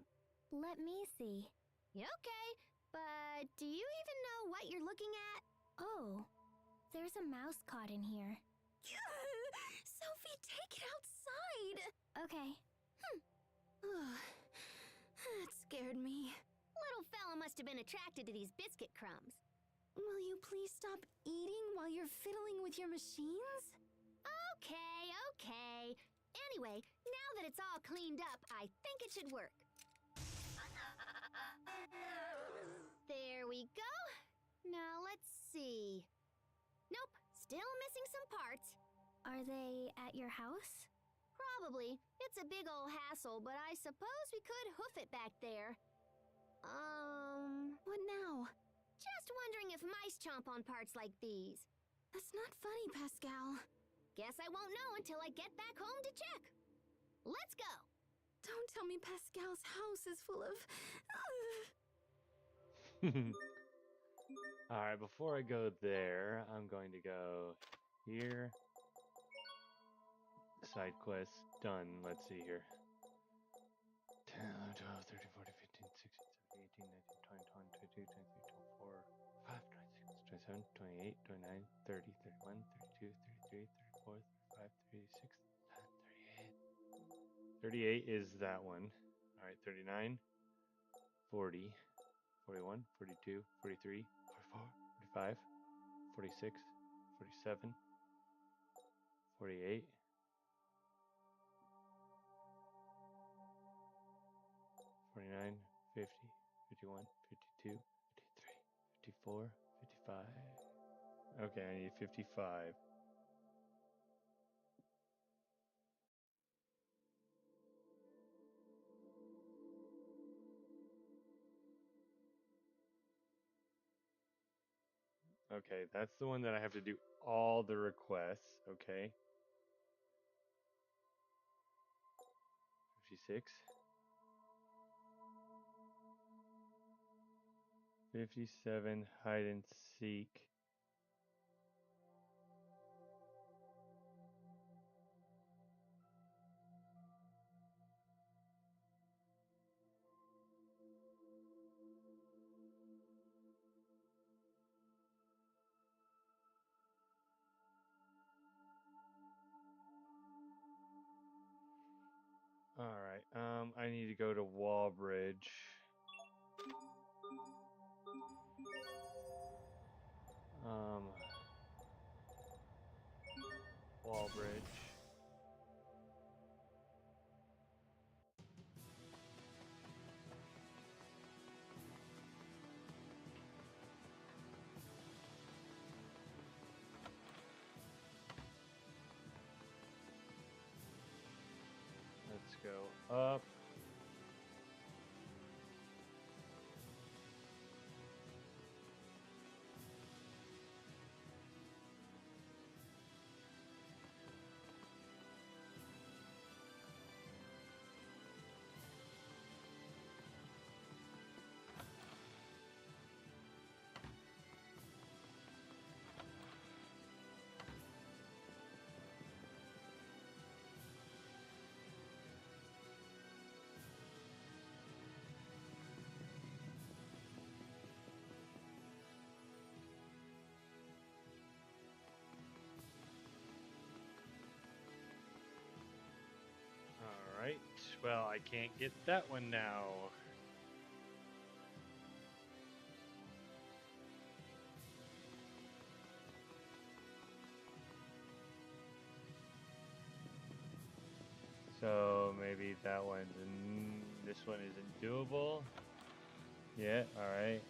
Speaker 3: Let me see. Okay, but do you even know what you're looking at? Oh, there's a mouse caught in here.
Speaker 10: Sophie, take it outside!
Speaker 3: Okay.
Speaker 10: That scared me.
Speaker 3: Little fella must have been attracted to these biscuit crumbs.
Speaker 10: Will you please stop eating while you're fiddling with your machines?
Speaker 3: Okay. Anyway, now that it's all cleaned up, I think it should work. There we go. Now let's see. Nope, still missing some parts. Are they at your house? Probably. It's a big old hassle, but I suppose we could hoof it back there.
Speaker 10: What now?
Speaker 3: Just wondering if mice chomp on parts like these.
Speaker 10: That's not funny, Pascal.
Speaker 3: Guess I won't know until I get back home to check. Let's go.
Speaker 10: Don't tell me Pascal's house is full of...
Speaker 1: Alright, before I go there, I'm going to go here. Side quest done. Let's see here. 10, 11, 12, 13, 14, 15, 16, 17, 18, 18, 19, 20, 21, 22, 23, 24, 25, 26, 27, 28, 29, 30, 31, 32, 33, 34, 35, 36, 38. 38 is that one. All right, 39, 40, 41, 42, 43, 44, 45, 46, 47, 48, 49, 50, 51, 52, 53, 54, 55. Okay, I need 55. Okay, that's the one that I have to do all the requests. Okay. 56. 57, hide and seek. All right. I need to go to Wallbridge. Wallbridge. Let's go up. All right. Well, I can't get that one now. So maybe that one's this one isn't doable. Yeah, alright.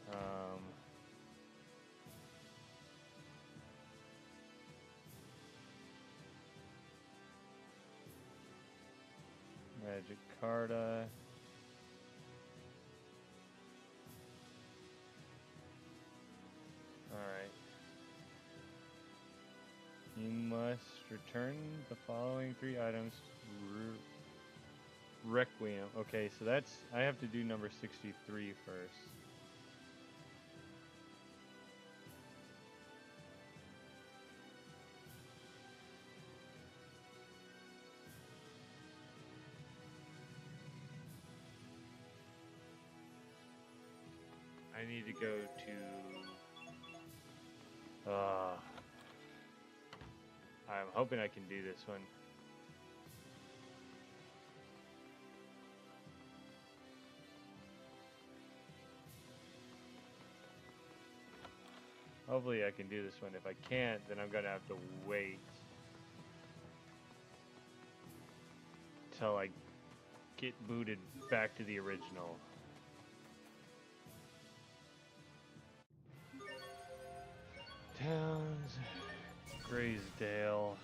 Speaker 1: Magic Carta. Alright. You must return the following 3 items. Requiem. Okay, so that's... I have to do number 63 first. I need to go to... I'm hoping I can do this one. Hopefully I can do this one. If I can't, then I'm gonna have to wait till I get booted back to the original. Towns, Graysdale.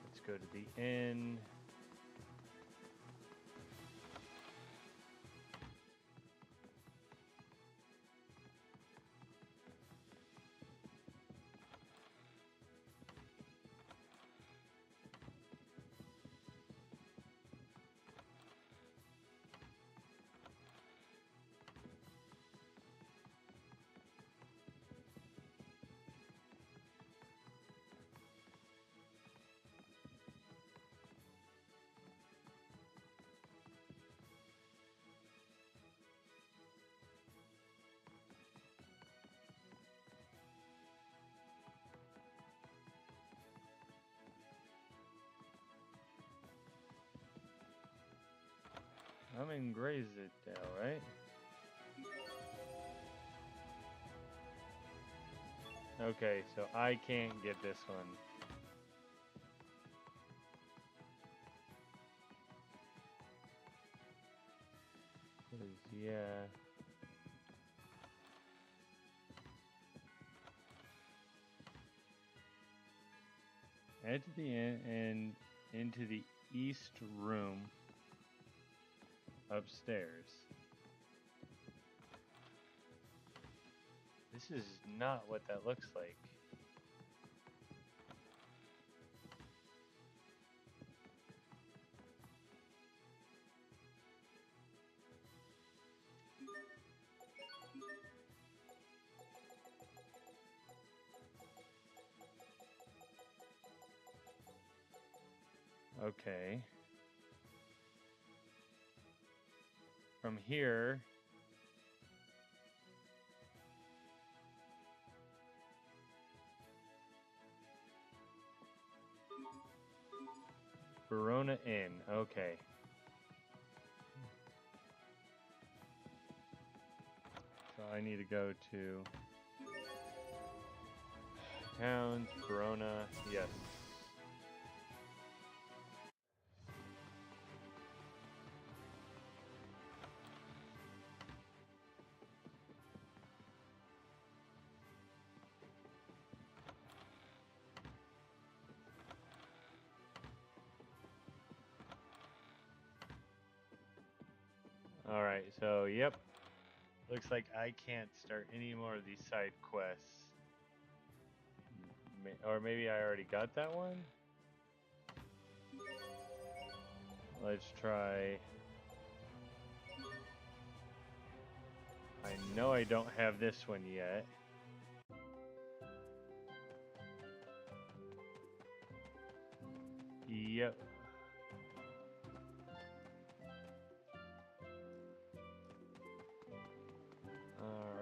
Speaker 1: Let's go to the inn. I'm in Graysdale, right? Okay, so I can't get this one. Yeah. Head to the end and into the east room upstairs. This is not what that looks like. Okay. From here, Verona Inn. Okay. So I need to go to towns, Verona. Yes. Alright, so yep. Looks like I can't start any more of these side quests. Or maybe I already got that one? Let's try. I know I don't have this one yet. Yep.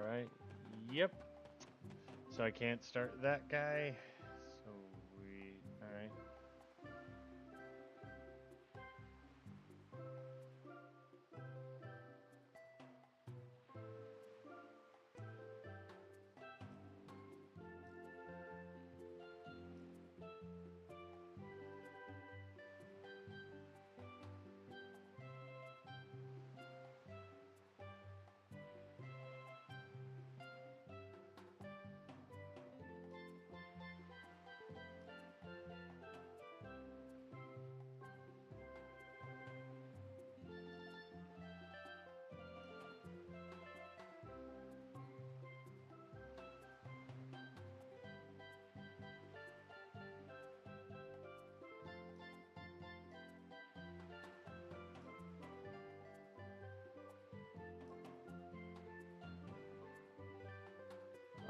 Speaker 1: Alright. Yep. So I can't start that guy. Sweet. Alright.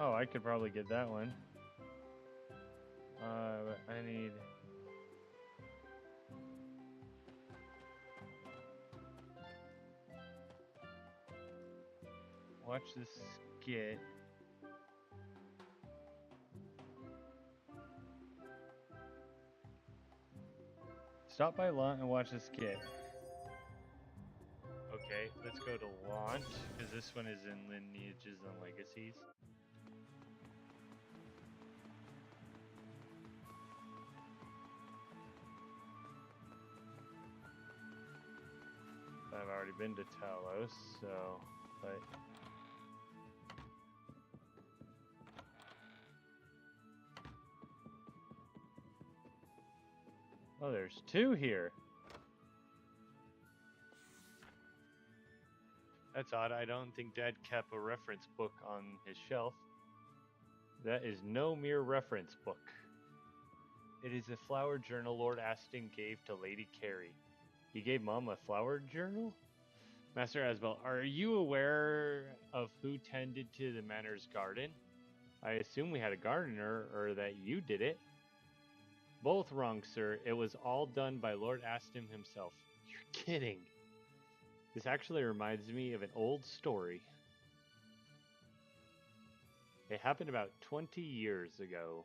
Speaker 1: Oh, I could probably get that one. But I need... Watch this skit. Stop by launch and watch this skit. Okay, let's go to launch, because this one is in Lineages and Legacies. I've already been to Talos, so, but... Oh, there's two here. That's odd. I don't think Dad kept a reference book on his shelf. That is no mere reference book. It is a flower journal Lord Aston gave to Lady Carrie. He gave Mom a flower journal? Master Asbel, are you aware of who tended to the manor's garden? I assume we had a gardener, or that you did it. Both wrong, sir. It was all done by Lord Aston himself. You're kidding. This actually reminds me of an old story. It happened about 20 years ago.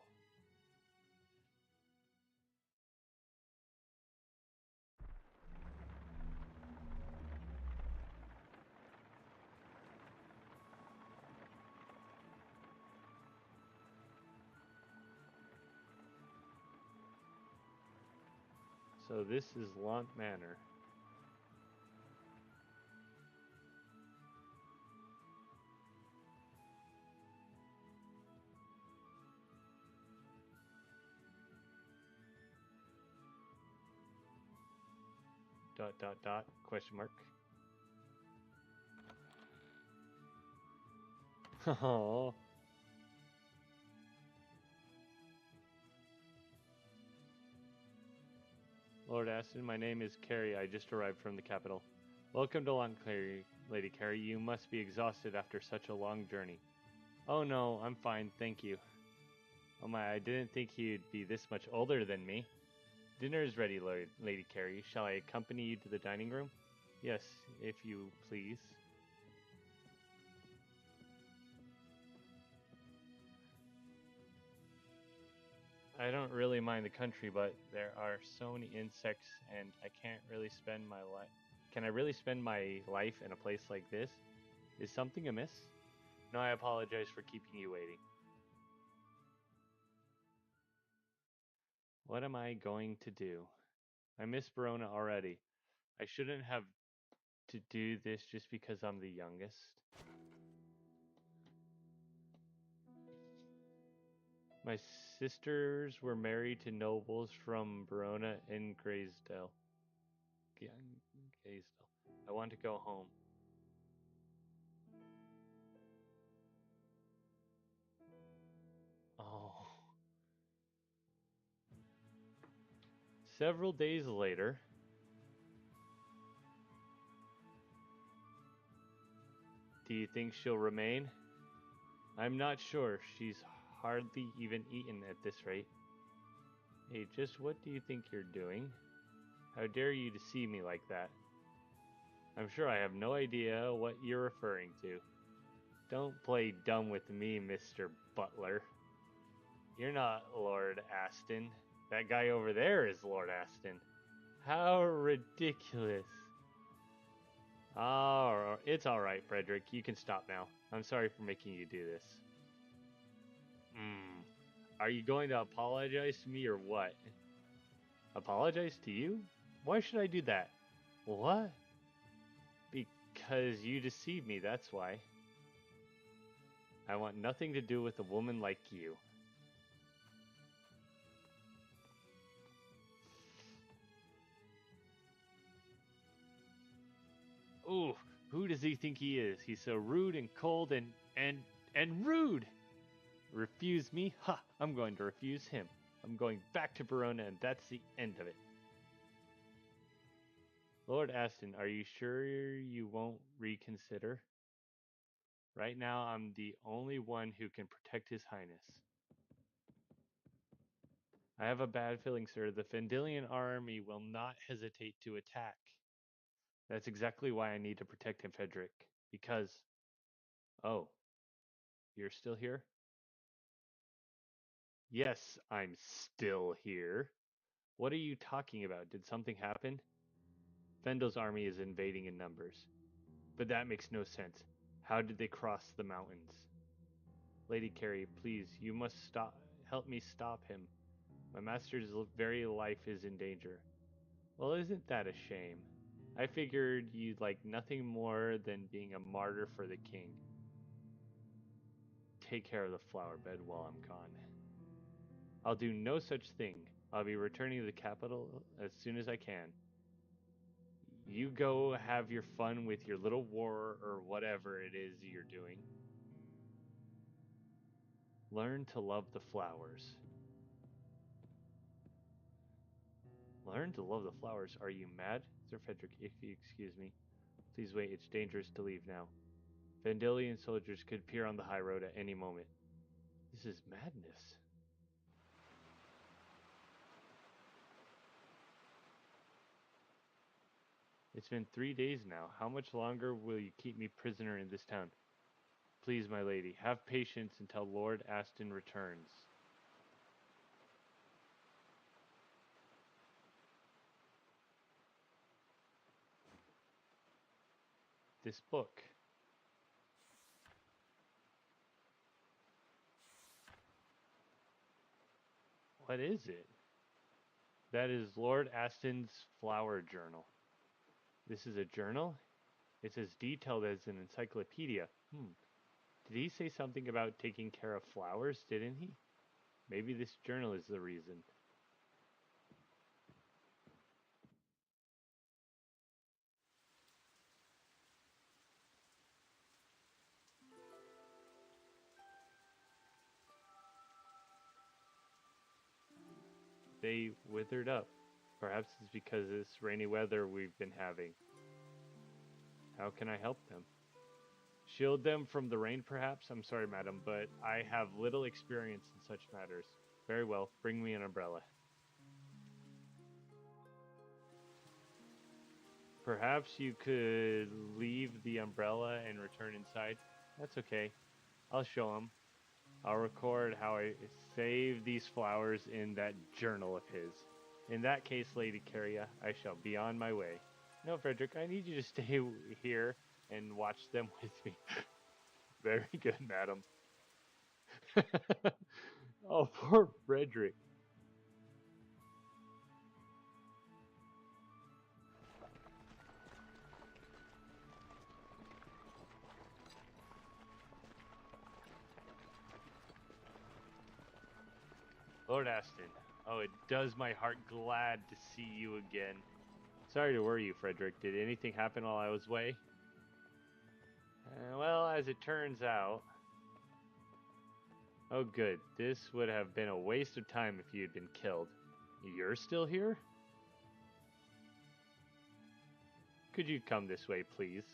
Speaker 1: So this is Lant Manor. Dot dot dot question mark. Oh. Lord Aston, my name is Carrie. I just arrived from the capital. Welcome to Lant Carrie, Lady Carrie. You must be exhausted after such a long journey. Oh no, I'm fine, thank you. Oh my, I didn't think he'd be this much older than me. Dinner is ready, Lady Carrie. Shall I accompany you to the dining room? Yes, if you please. I don't really mind the country, but there are so many insects, and I can't really spend my life. Can I really spend my life in a place like this? Is something amiss? No, I apologize for keeping you waiting. What am I going to do? I miss Verona already. I shouldn't have to do this just because I'm the youngest. My sisters were married to nobles from Verona and Graysdale. I want to go home. Oh. Several days later, do you think she'll remain? I'm not sure. She's hardly even eaten at this rate. Hey, just what do you think you're doing? How dare you deceive me like that? I'm sure I have no idea what you're referring to. Don't play dumb with me, Mr. Butler. You're not Lord Aston. That guy over there is Lord Aston. How ridiculous. Oh, it's alright, Frederick. You can stop now. I'm sorry for making you do this. Are you going to apologize to me or what? Apologize to you? Why should I do that? What? Because you deceived me, that's why. I want nothing to do with a woman like you. Ooh, who does he think he is? He's so rude and cold and rude! Refuse me? Ha! I'm going to refuse him. I'm going back to Verona and that's the end of it. Lord Aston, are you sure you won't reconsider? Right now, I'm the only one who can protect His Highness. I have a bad feeling, sir. The Fendilian army will not hesitate to attack. That's exactly why I need to protect him, Frederick. Because... Oh. You're still here? Yes, I'm still here. What are you talking about? Did something happen? Fendel's army is invading in numbers. But that makes no sense. How did they cross the mountains? Lady Carrie, please, you must help me stop him. My master's very life is in danger. Well, isn't that a shame? I figured you'd like nothing more than being a martyr for the king. Take care of the flower bed while I'm gone. I'll do no such thing. I'll be returning to the capital as soon as I can. You go have your fun with your little war or whatever it is you're doing. Learn to love the flowers. Learn to love the flowers. Are you mad? Sir Frederick, if you excuse me. Please wait, it's dangerous to leave now. Vandalian soldiers could appear on the high road at any moment. This is madness. It's been 3 days now. How much longer will you keep me prisoner in this town? Please, my lady, have patience until Lord Aston returns. This book. What is it? That is Lord Aston's flower journal. This is a journal? It's as detailed as an encyclopedia. Did he say something about taking care of flowers, didn't he? Maybe this journal is the reason. They withered up. Perhaps it's because of this rainy weather we've been having. How can I help them? Shield them from the rain, perhaps? I'm sorry, madam, but I have little experience in such matters. Very well, bring me an umbrella. Perhaps you could leave the umbrella and return inside? That's okay. I'll show him. I'll record how I saved these flowers in that journal of his. In that case, Lady Caria, I shall be on my way. No, Frederick, I need you to stay here and watch them with me. Very good, madam. Oh, poor Frederick. Lord Aston, oh, it does my heart glad to see you again. Sorry to worry you, Frederick. Did anything happen while I was away? Well, as it turns out... Oh, good. This would have been a waste of time if you had been killed. You're still here? Could you come this way, please?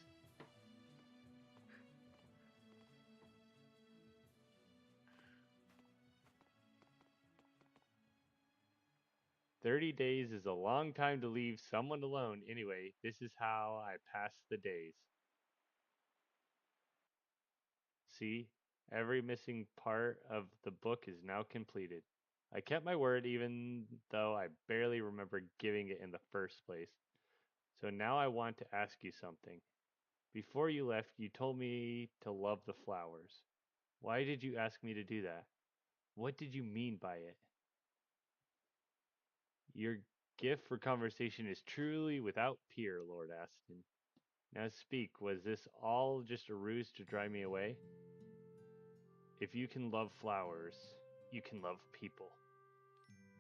Speaker 1: "30 days is a long time to leave someone alone. Anyway, this is how I pass the days." See, every missing part of the book is now completed. I kept my word even though I barely remember giving it in the first place. So now I want to ask you something. Before you left, you told me to love the flowers. Why did you ask me to do that? What did you mean by it? Your gift for conversation is truly without peer, Lord Aston. Now speak, was this all just a ruse to drive me away? If you can love flowers, you can love people.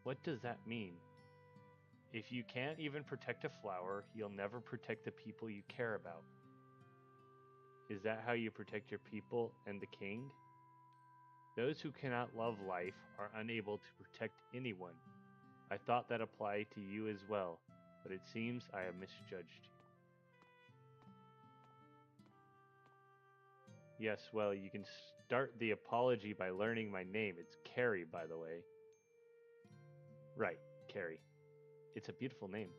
Speaker 1: What does that mean? If you can't even protect a flower, you'll never protect the people you care about. Is that how you protect your people and the king? Those who cannot love life are unable to protect anyone. I thought that applied to you as well, but it seems I have misjudged you. Yes, well, you can start the apology by learning my name. It's Carrie, by the way. Right, Carrie. It's a beautiful name.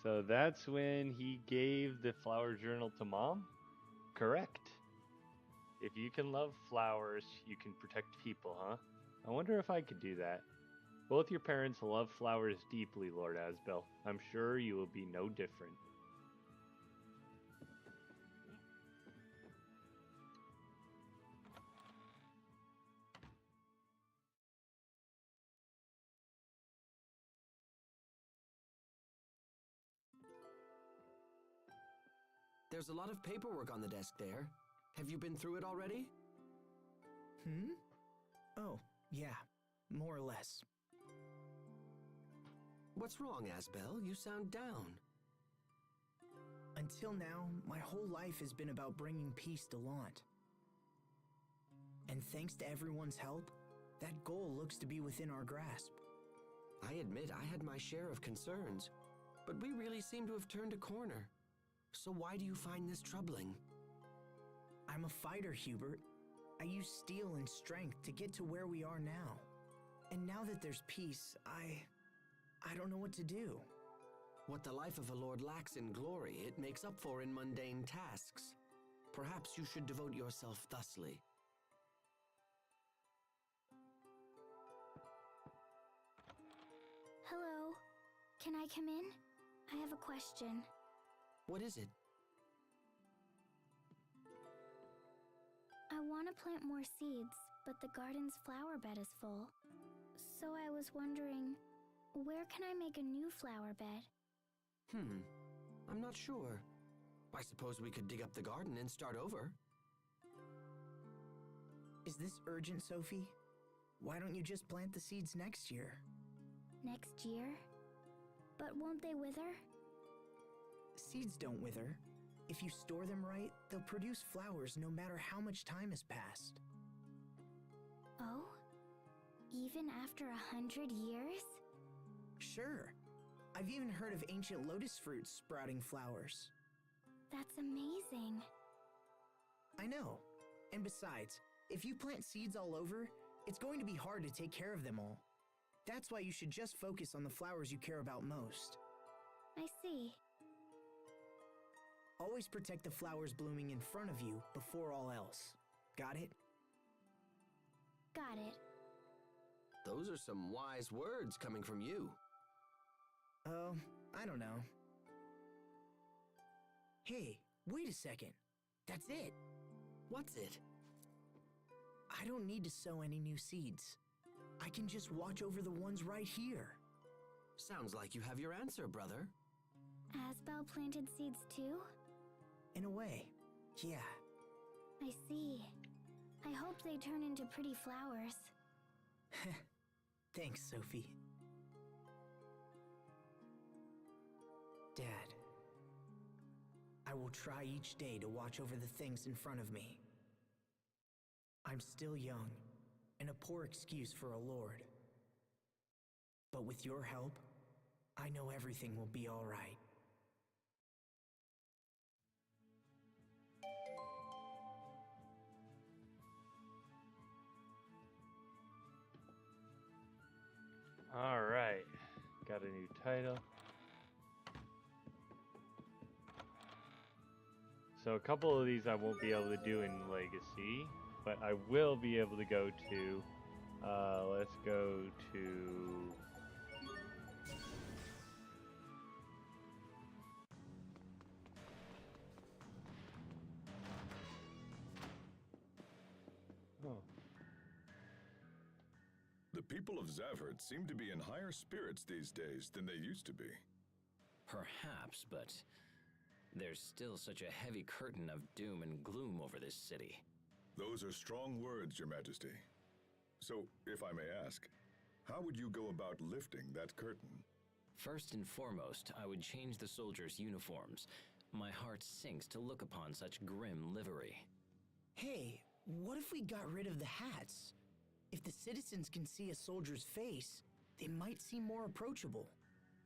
Speaker 1: So that's when he gave the flower journal to Mom? Correct. If you can love flowers, you can protect people, huh? I wonder if I could do that. Both your parents love flowers deeply, Lord Asbel. I'm sure you will be no different.
Speaker 5: There's a lot of paperwork on the desk there. Have you been through it already?
Speaker 2: Oh, yeah, more or less.
Speaker 5: What's wrong, Asbel? You sound down.
Speaker 2: Until now, my whole life has been about bringing peace to Lant. And thanks to everyone's help, that goal looks to be within our grasp.
Speaker 5: I admit I had my share of concerns, but we really seem to have turned a corner. So why do you find this troubling?
Speaker 2: I'm a fighter, Hubert. I use steel and strength to get to where we are now. And now that there's peace, I don't know what to do.
Speaker 5: What the life of a lord lacks in glory, it makes up for in mundane tasks. Perhaps you should devote yourself thusly.
Speaker 3: Hello. Can I come in? I have a question.
Speaker 5: What is it?
Speaker 3: I want to plant more seeds, but the garden's flower bed is full. So I was wondering, where can I make a new flower bed?
Speaker 5: I'm not sure. I suppose we could dig up the garden and start over.
Speaker 2: Is this urgent, Sophie? Why don't you just plant the seeds next year?
Speaker 3: Next year? But won't they wither?
Speaker 2: Seeds don't wither. If you store them right, they'll produce flowers no matter how much time has passed.
Speaker 3: Oh? Even after 100 years?
Speaker 2: Sure. I've even heard of ancient lotus fruits sprouting flowers.
Speaker 3: That's amazing.
Speaker 2: I know. And besides, if you plant seeds all over, it's going to be hard to take care of them all. That's why you should just focus on the flowers you care about most.
Speaker 3: I see.
Speaker 2: Always protect the flowers blooming in front of you before all else. Got it?
Speaker 3: Got it.
Speaker 5: Those are some wise words coming from you.
Speaker 2: Oh, I don't know. Hey, wait a second. That's it.
Speaker 5: What's it?
Speaker 2: I don't need to sow any new seeds. I can just watch over the ones right here.
Speaker 5: Sounds like you have your answer, brother.
Speaker 3: Asbel planted seeds too?
Speaker 2: In a way, yeah.
Speaker 3: I see. I hope they turn into pretty flowers.
Speaker 2: Thanks, Sophie. Dad, I will try each day to watch over the things in front of me. I'm still young, and a poor excuse for a lord. But with your help, I know everything will be all right.
Speaker 1: Alright, got a new title. So a couple of these I won't be able to do in Legacy, but I will be able to go to, let's go to... Oh.
Speaker 4: The people of Zavert seem to be in higher spirits these days than they used to be.
Speaker 6: Perhaps, but there's still such a heavy curtain of doom and gloom over this city.
Speaker 4: Those are strong words, Your Majesty. So, if I may ask, how would you go about lifting that curtain?
Speaker 6: First and foremost, I would change the soldiers' uniforms. My heart sinks to look upon such grim livery.
Speaker 2: Hey, what if we got rid of the hats? If the citizens can see a soldier's face, they might seem more approachable.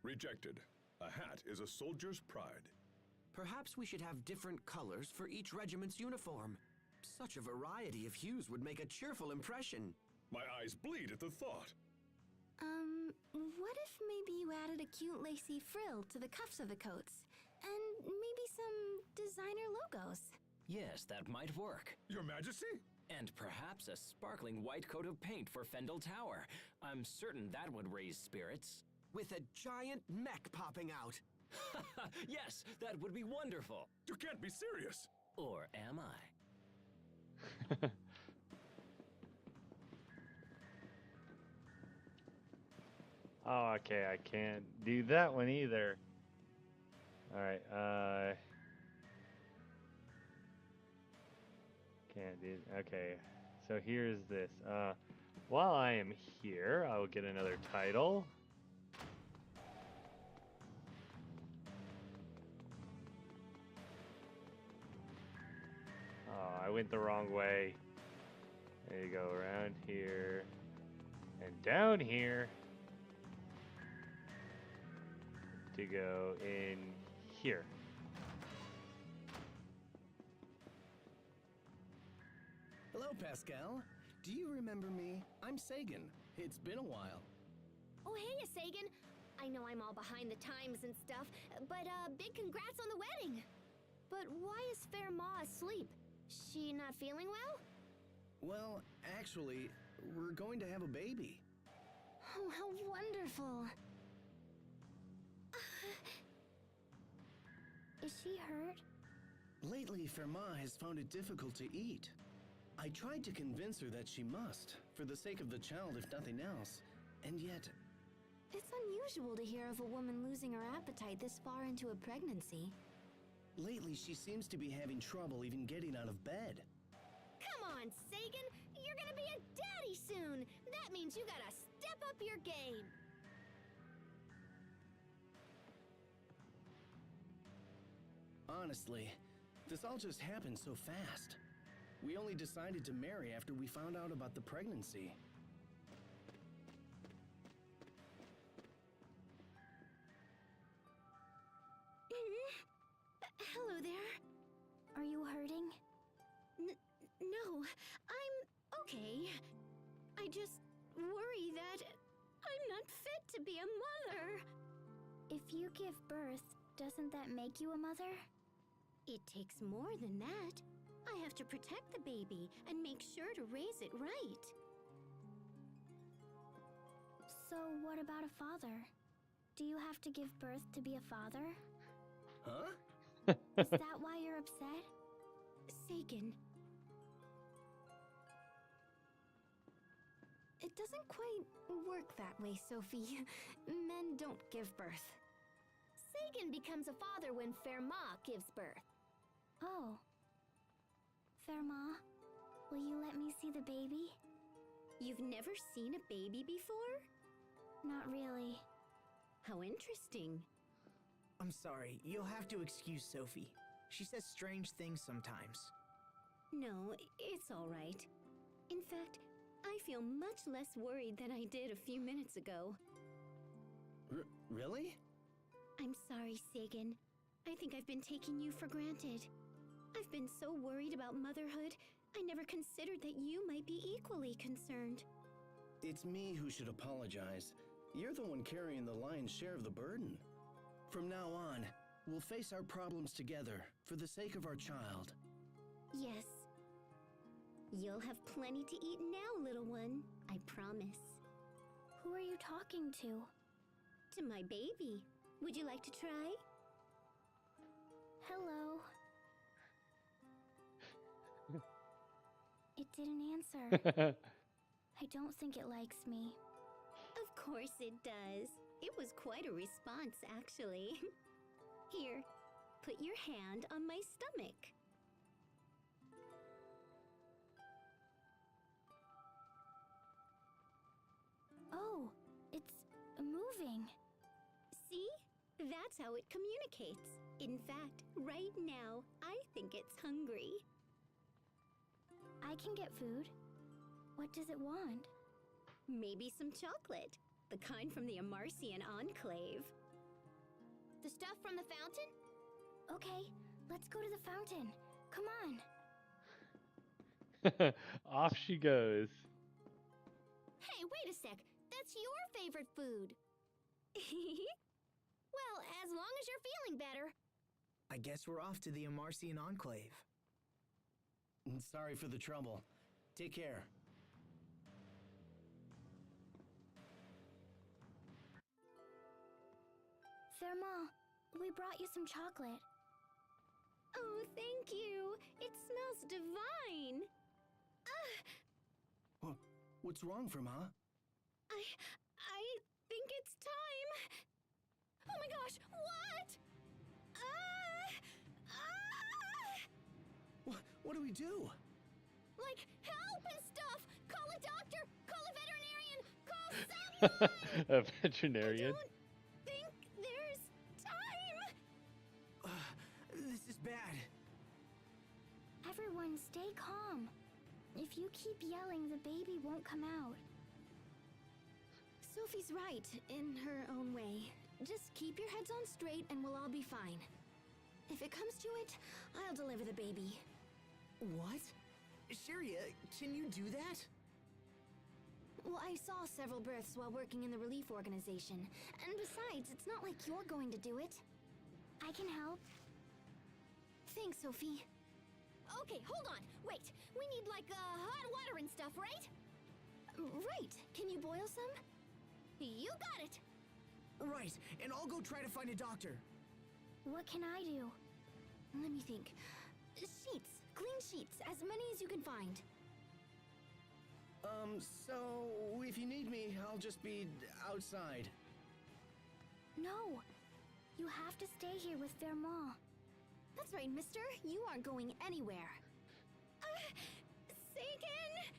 Speaker 4: Rejected. A hat is a soldier's pride.
Speaker 5: Perhaps we should have different colors for each regiment's uniform. Such a variety of hues would make a cheerful impression.
Speaker 4: My eyes bleed at the thought.
Speaker 10: What if maybe you added a cute lacy frill to the cuffs of the coats? And maybe some designer logos?
Speaker 6: Yes, that might work.
Speaker 4: Your Majesty?
Speaker 6: And perhaps a sparkling white coat of paint for Fendel Tower. I'm certain that would raise spirits.
Speaker 5: With a giant mech popping out.
Speaker 6: Yes, that would be wonderful.
Speaker 4: You can't be serious.
Speaker 6: Or am I?
Speaker 1: Oh, okay, I can't do that one either. Alright, can't do, okay. So here's this. While I am here, I will get another title. Oh, I went the wrong way. There you go, around here. And down here. To go in here.
Speaker 12: Hello, Pascal. Do you remember me? I'm Sagan. It's been a while.
Speaker 3: Oh, hey, Sagan. I know I'm all behind the times and stuff, but big congrats on the wedding. But why is Fair Ma asleep? She not feeling well?
Speaker 12: Well, actually, we're going to have a baby.
Speaker 10: Oh, how wonderful. Is she hurt?
Speaker 12: Lately, Fermat has found it difficult to eat. I tried to convince her that she must, for the sake of the child if nothing else, and yet...
Speaker 10: It's unusual to hear of a woman losing her appetite this far into a pregnancy.
Speaker 12: Lately, she seems to be having trouble even getting out of bed.
Speaker 3: Come on, Sagan! You're gonna be a daddy soon! That means you gotta step up your game!
Speaker 12: Honestly, this all just happened so fast. We only decided to marry after we found out about the pregnancy.
Speaker 10: Hello there. Are you hurting?
Speaker 3: No, I'm okay. I just worry that I'm not fit to be a mother.
Speaker 10: If you give birth, doesn't that make you a mother?
Speaker 3: It takes more than that. I have to protect the baby and make sure to raise it right.
Speaker 10: So what about a father? Do you have to give birth to be a father?
Speaker 12: Huh?
Speaker 10: Is that why you're upset?
Speaker 3: Sagan.
Speaker 10: It doesn't quite work that way, Sophie. Men don't give birth.
Speaker 3: Sagan becomes a father when Fermat gives birth.
Speaker 10: Oh. Fermat, will you let me see the baby?
Speaker 3: You've never seen a baby before?
Speaker 10: Not really.
Speaker 3: How interesting.
Speaker 2: I'm sorry, you'll have to excuse Sophie. She says strange things sometimes.
Speaker 3: No, it's all right. In fact, I feel much less worried than I did a few minutes ago.
Speaker 12: Really?
Speaker 3: I'm sorry, Sagan. I think I've been taking you for granted. I've been so worried about motherhood, I never considered that you might be equally concerned.
Speaker 12: It's me who should apologize. You're the one carrying the lion's share of the burden. From now on, we'll face our problems together for the sake of our child.
Speaker 3: Yes. You'll have plenty to eat now, little one. I promise.
Speaker 10: Who are you talking to?
Speaker 3: To my baby. Would you like to try?
Speaker 10: Hello. It didn't answer. I don't think it likes me.
Speaker 3: Of course it does. It was quite a response, actually. Here, put your hand on my stomach.
Speaker 10: Oh, it's moving.
Speaker 3: See? That's how it communicates. In fact, right now, I think it's hungry.
Speaker 10: I can get food. What does it want?
Speaker 3: Maybe some chocolate. The kind from the Amarcian Enclave. The stuff from the fountain?
Speaker 10: Okay, let's go to the fountain. Come on.
Speaker 1: Off she goes.
Speaker 3: Hey, wait a sec. That's your favorite food. Well, as long as you're feeling better.
Speaker 2: I guess we're off to the Amarcian Enclave.
Speaker 12: Sorry for the trouble. Take care.
Speaker 10: Fermat, we brought you some chocolate.
Speaker 3: Oh, thank you. It smells divine.
Speaker 12: What's wrong, Fermat?
Speaker 3: I think it's time. Oh my gosh, what?
Speaker 12: What do we do?
Speaker 3: Like, help and stuff. Call a doctor. Call a veterinarian. Call someone.
Speaker 1: A veterinarian?
Speaker 3: I don't think there's time.
Speaker 2: This is bad.
Speaker 10: Everyone, stay calm. If you keep yelling, the baby won't come out.
Speaker 3: Sophie's right, in her own way. Just keep your heads on straight and we'll all be fine. If it comes to it, I'll deliver the baby.
Speaker 2: What? Sharia, can you do that?
Speaker 3: Well, I saw several births while working in the relief organization. And besides, it's not like you're going to do it.
Speaker 10: I can help.
Speaker 3: Thanks, Sophie. Okay, hold on. Wait, we need like hot water and stuff, right? Right. Can you boil some? You got it.
Speaker 2: Right, and I'll go try to find a doctor.
Speaker 10: What can I do? Let me think. Sheets. Clean sheets. As many as you can find.
Speaker 12: So if you need me, I'll just be outside.
Speaker 10: No. You have to stay here with Vermont. That's right, mister. You aren't going anywhere. Sagan!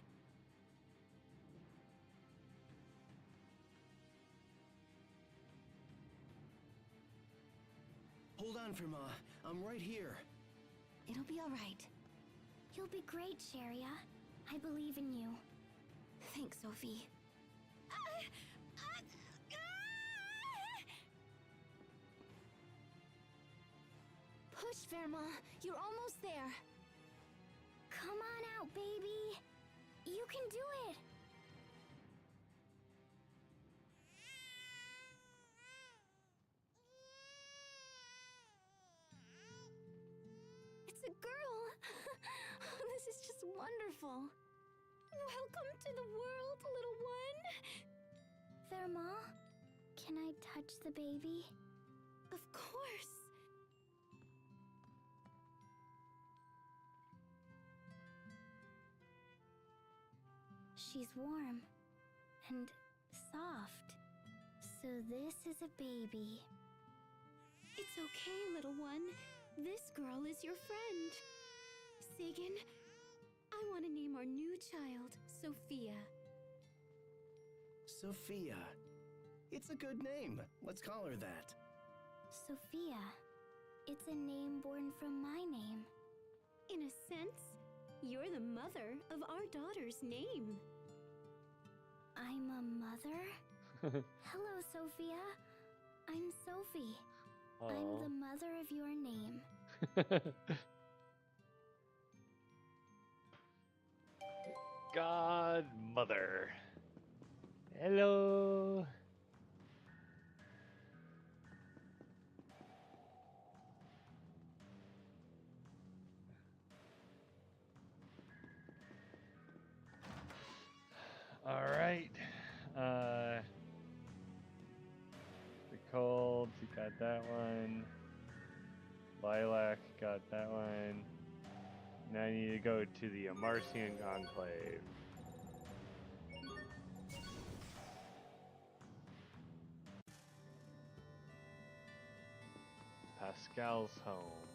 Speaker 12: Hold on, Firma. I'm right here.
Speaker 10: It'll be all right.
Speaker 3: You'll be great, Sharia. I believe in you.
Speaker 10: Thanks, Sophie. Push, Verma. You're almost there.
Speaker 3: Come on out, baby. You can do it.
Speaker 10: It's a girl. This is just wonderful. Welcome to the world, little one.
Speaker 3: Verma, can I touch the baby?
Speaker 10: Of course.
Speaker 3: She's warm and soft. So this is a baby.
Speaker 10: It's okay, little one. This girl is your friend. Sagan, I want to name our new child Sophia.
Speaker 12: Sophia. It's a good name. Let's call her that.
Speaker 3: Sophia. It's a name born from my name.
Speaker 10: In a sense, you're the mother of our daughter's name.
Speaker 3: I'm a mother? Hello, Sophia. I'm Sophie. I'm the mother of your name.
Speaker 1: Godmother. Hello. All right. The Cold, you got that one. Lilac, got that one. Now I need to go to the Amarcian Enclave. Pascal's home.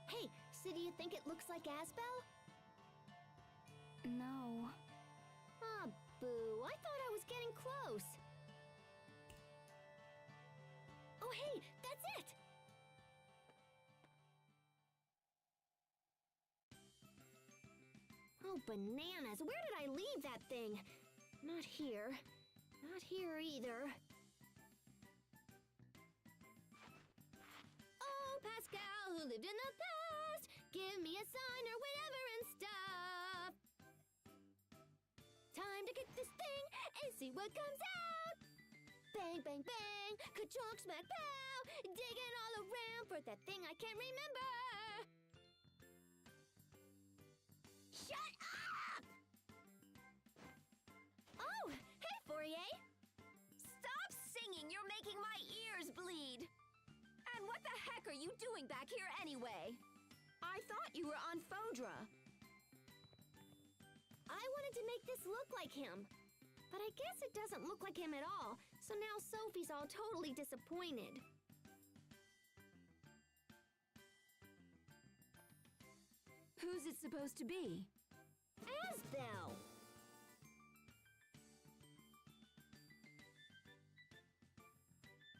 Speaker 3: Hey, so do you think it looks like Asbel?
Speaker 10: No.
Speaker 3: Ah, boo. I thought I was getting close. Oh, hey, that's it! Oh, bananas. Where did I leave that thing? Not here. Not here either. Oh, Pascal, who lived in the past, give me a sign or whatever and stuff. Time to kick this thing and see what comes out. Bang, bang, bang, ka-chonk, smack, pow. Digging all around for that thing I can't remember. Shut up! Oh, hey, Fourier.
Speaker 13: Stop singing! You're making my ears bleed! And what the heck are you doing back here anyway? I thought you were on Fodra.
Speaker 3: I wanted to make this look like him. But I guess it doesn't look like him at all, so now Sophie's all totally disappointed.
Speaker 13: Who's it supposed to be?
Speaker 3: Asbel!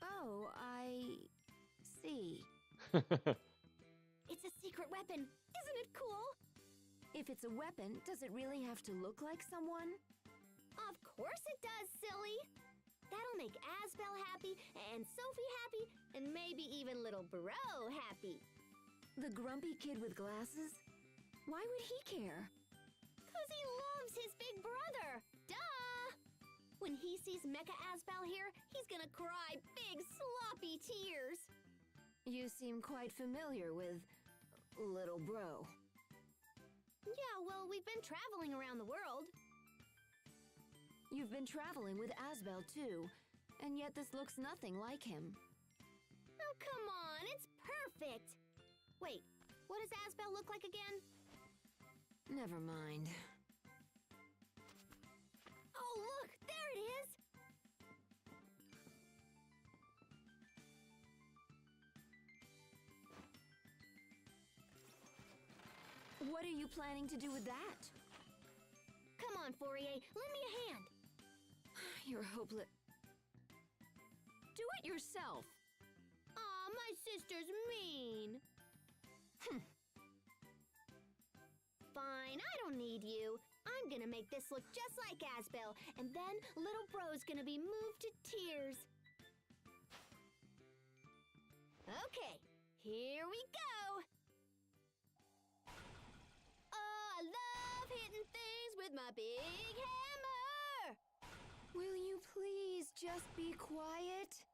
Speaker 13: Oh, I see.
Speaker 3: It's a secret weapon. Isn't it cool?
Speaker 13: If it's a weapon, does it really have to look like someone?
Speaker 3: Of course it does, silly! That'll make Asbel happy, and Sophie happy, and maybe even little Bro happy.
Speaker 13: The grumpy kid with glasses? Why would he care?
Speaker 3: 'Cause he loves his big brother! Duh! When he sees Mecha Asbel here, he's gonna cry big sloppy tears.
Speaker 13: You seem quite familiar with little bro.
Speaker 3: Yeah, well, we've been traveling around the world.
Speaker 13: You've been traveling with Asbel too, and yet this looks nothing like him.
Speaker 3: Oh, come on, it's perfect. Wait, what does Asbel look like again?
Speaker 13: Never mind.
Speaker 3: Oh, look, there it is.
Speaker 13: What are you planning to do with that?
Speaker 3: Come on, Fourier, lend me a hand.
Speaker 13: You're hopeless. Do it yourself.
Speaker 3: Aw, my sister's mean. Fine, I don't need you. I'm gonna make this look just like Asbel, and then little bro's gonna be moved to tears. Okay, here we go. Oh, I love hitting things with my big hammer.
Speaker 13: Will you please just be quiet?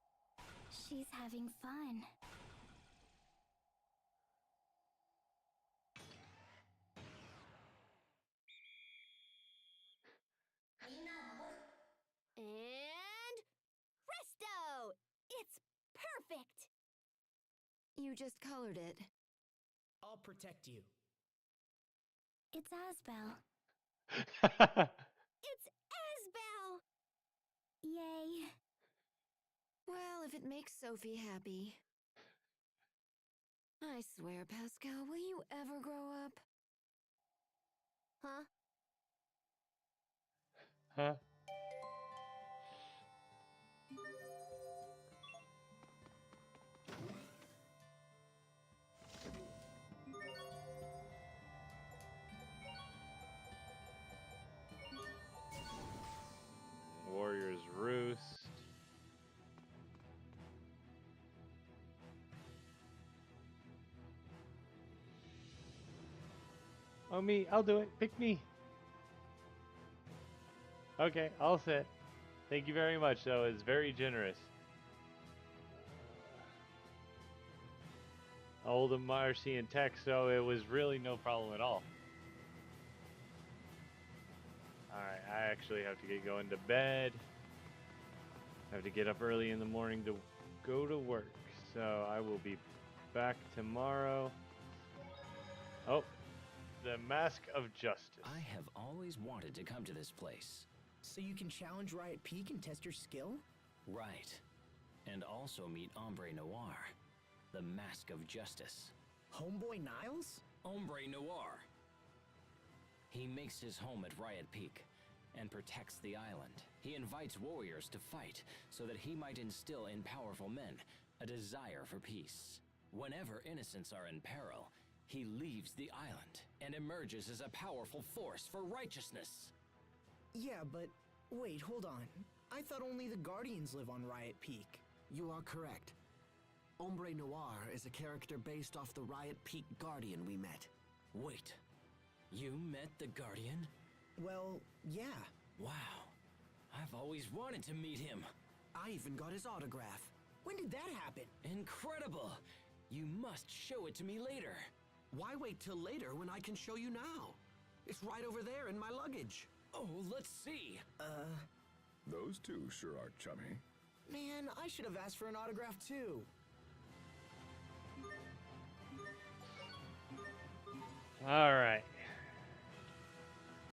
Speaker 10: She's having fun.
Speaker 3: And presto! It's perfect!
Speaker 13: You just colored it.
Speaker 2: I'll protect you.
Speaker 10: It's Asbel.
Speaker 3: It's Asbel!
Speaker 10: Yay.
Speaker 13: Well, if it makes Sophie happy. I swear, Pascal, will you ever grow up?
Speaker 3: Huh?
Speaker 1: Huh? Warrior's Roost. Oh, me. I'll do it. Pick me. Okay, I'll sit. Thank you very much, though. It's very generous. Old Marcy and Tech, so it was really no problem at all. Alright, I actually have to get going to bed. I have to get up early in the morning to go to work. So I will be back tomorrow. Oh, the Mask of Justice.
Speaker 6: I have always wanted to come to this place.
Speaker 2: So you can challenge Riot Peak and test your skill?
Speaker 6: Right. And also meet Ombre Noir, the Mask of Justice.
Speaker 2: Homeboy Niles?
Speaker 6: Ombre Noir. He makes his home at Riot Peak and protects the island. He invites warriors to fight so that he might instill in powerful men a desire for peace. Whenever innocents are in peril, he leaves the island and emerges as a powerful force for righteousness.
Speaker 2: Yeah, but wait, hold on. I thought only the Guardians live on Riot Peak.
Speaker 5: You are correct. Ombre Noir is a character based off the Riot Peak Guardian we met.
Speaker 6: Wait, you met the Guardian?
Speaker 2: Well, yeah.
Speaker 6: Wow, I've always wanted to meet him.
Speaker 5: I even got his autograph.
Speaker 2: When did that happen?
Speaker 6: Incredible! You must show it to me later.
Speaker 5: Why wait till later when I can show you now? It's right over there in my luggage.
Speaker 6: Oh, let's see.
Speaker 4: Those two sure are chummy.
Speaker 2: Man, I should have asked for an autograph too.
Speaker 1: Alright.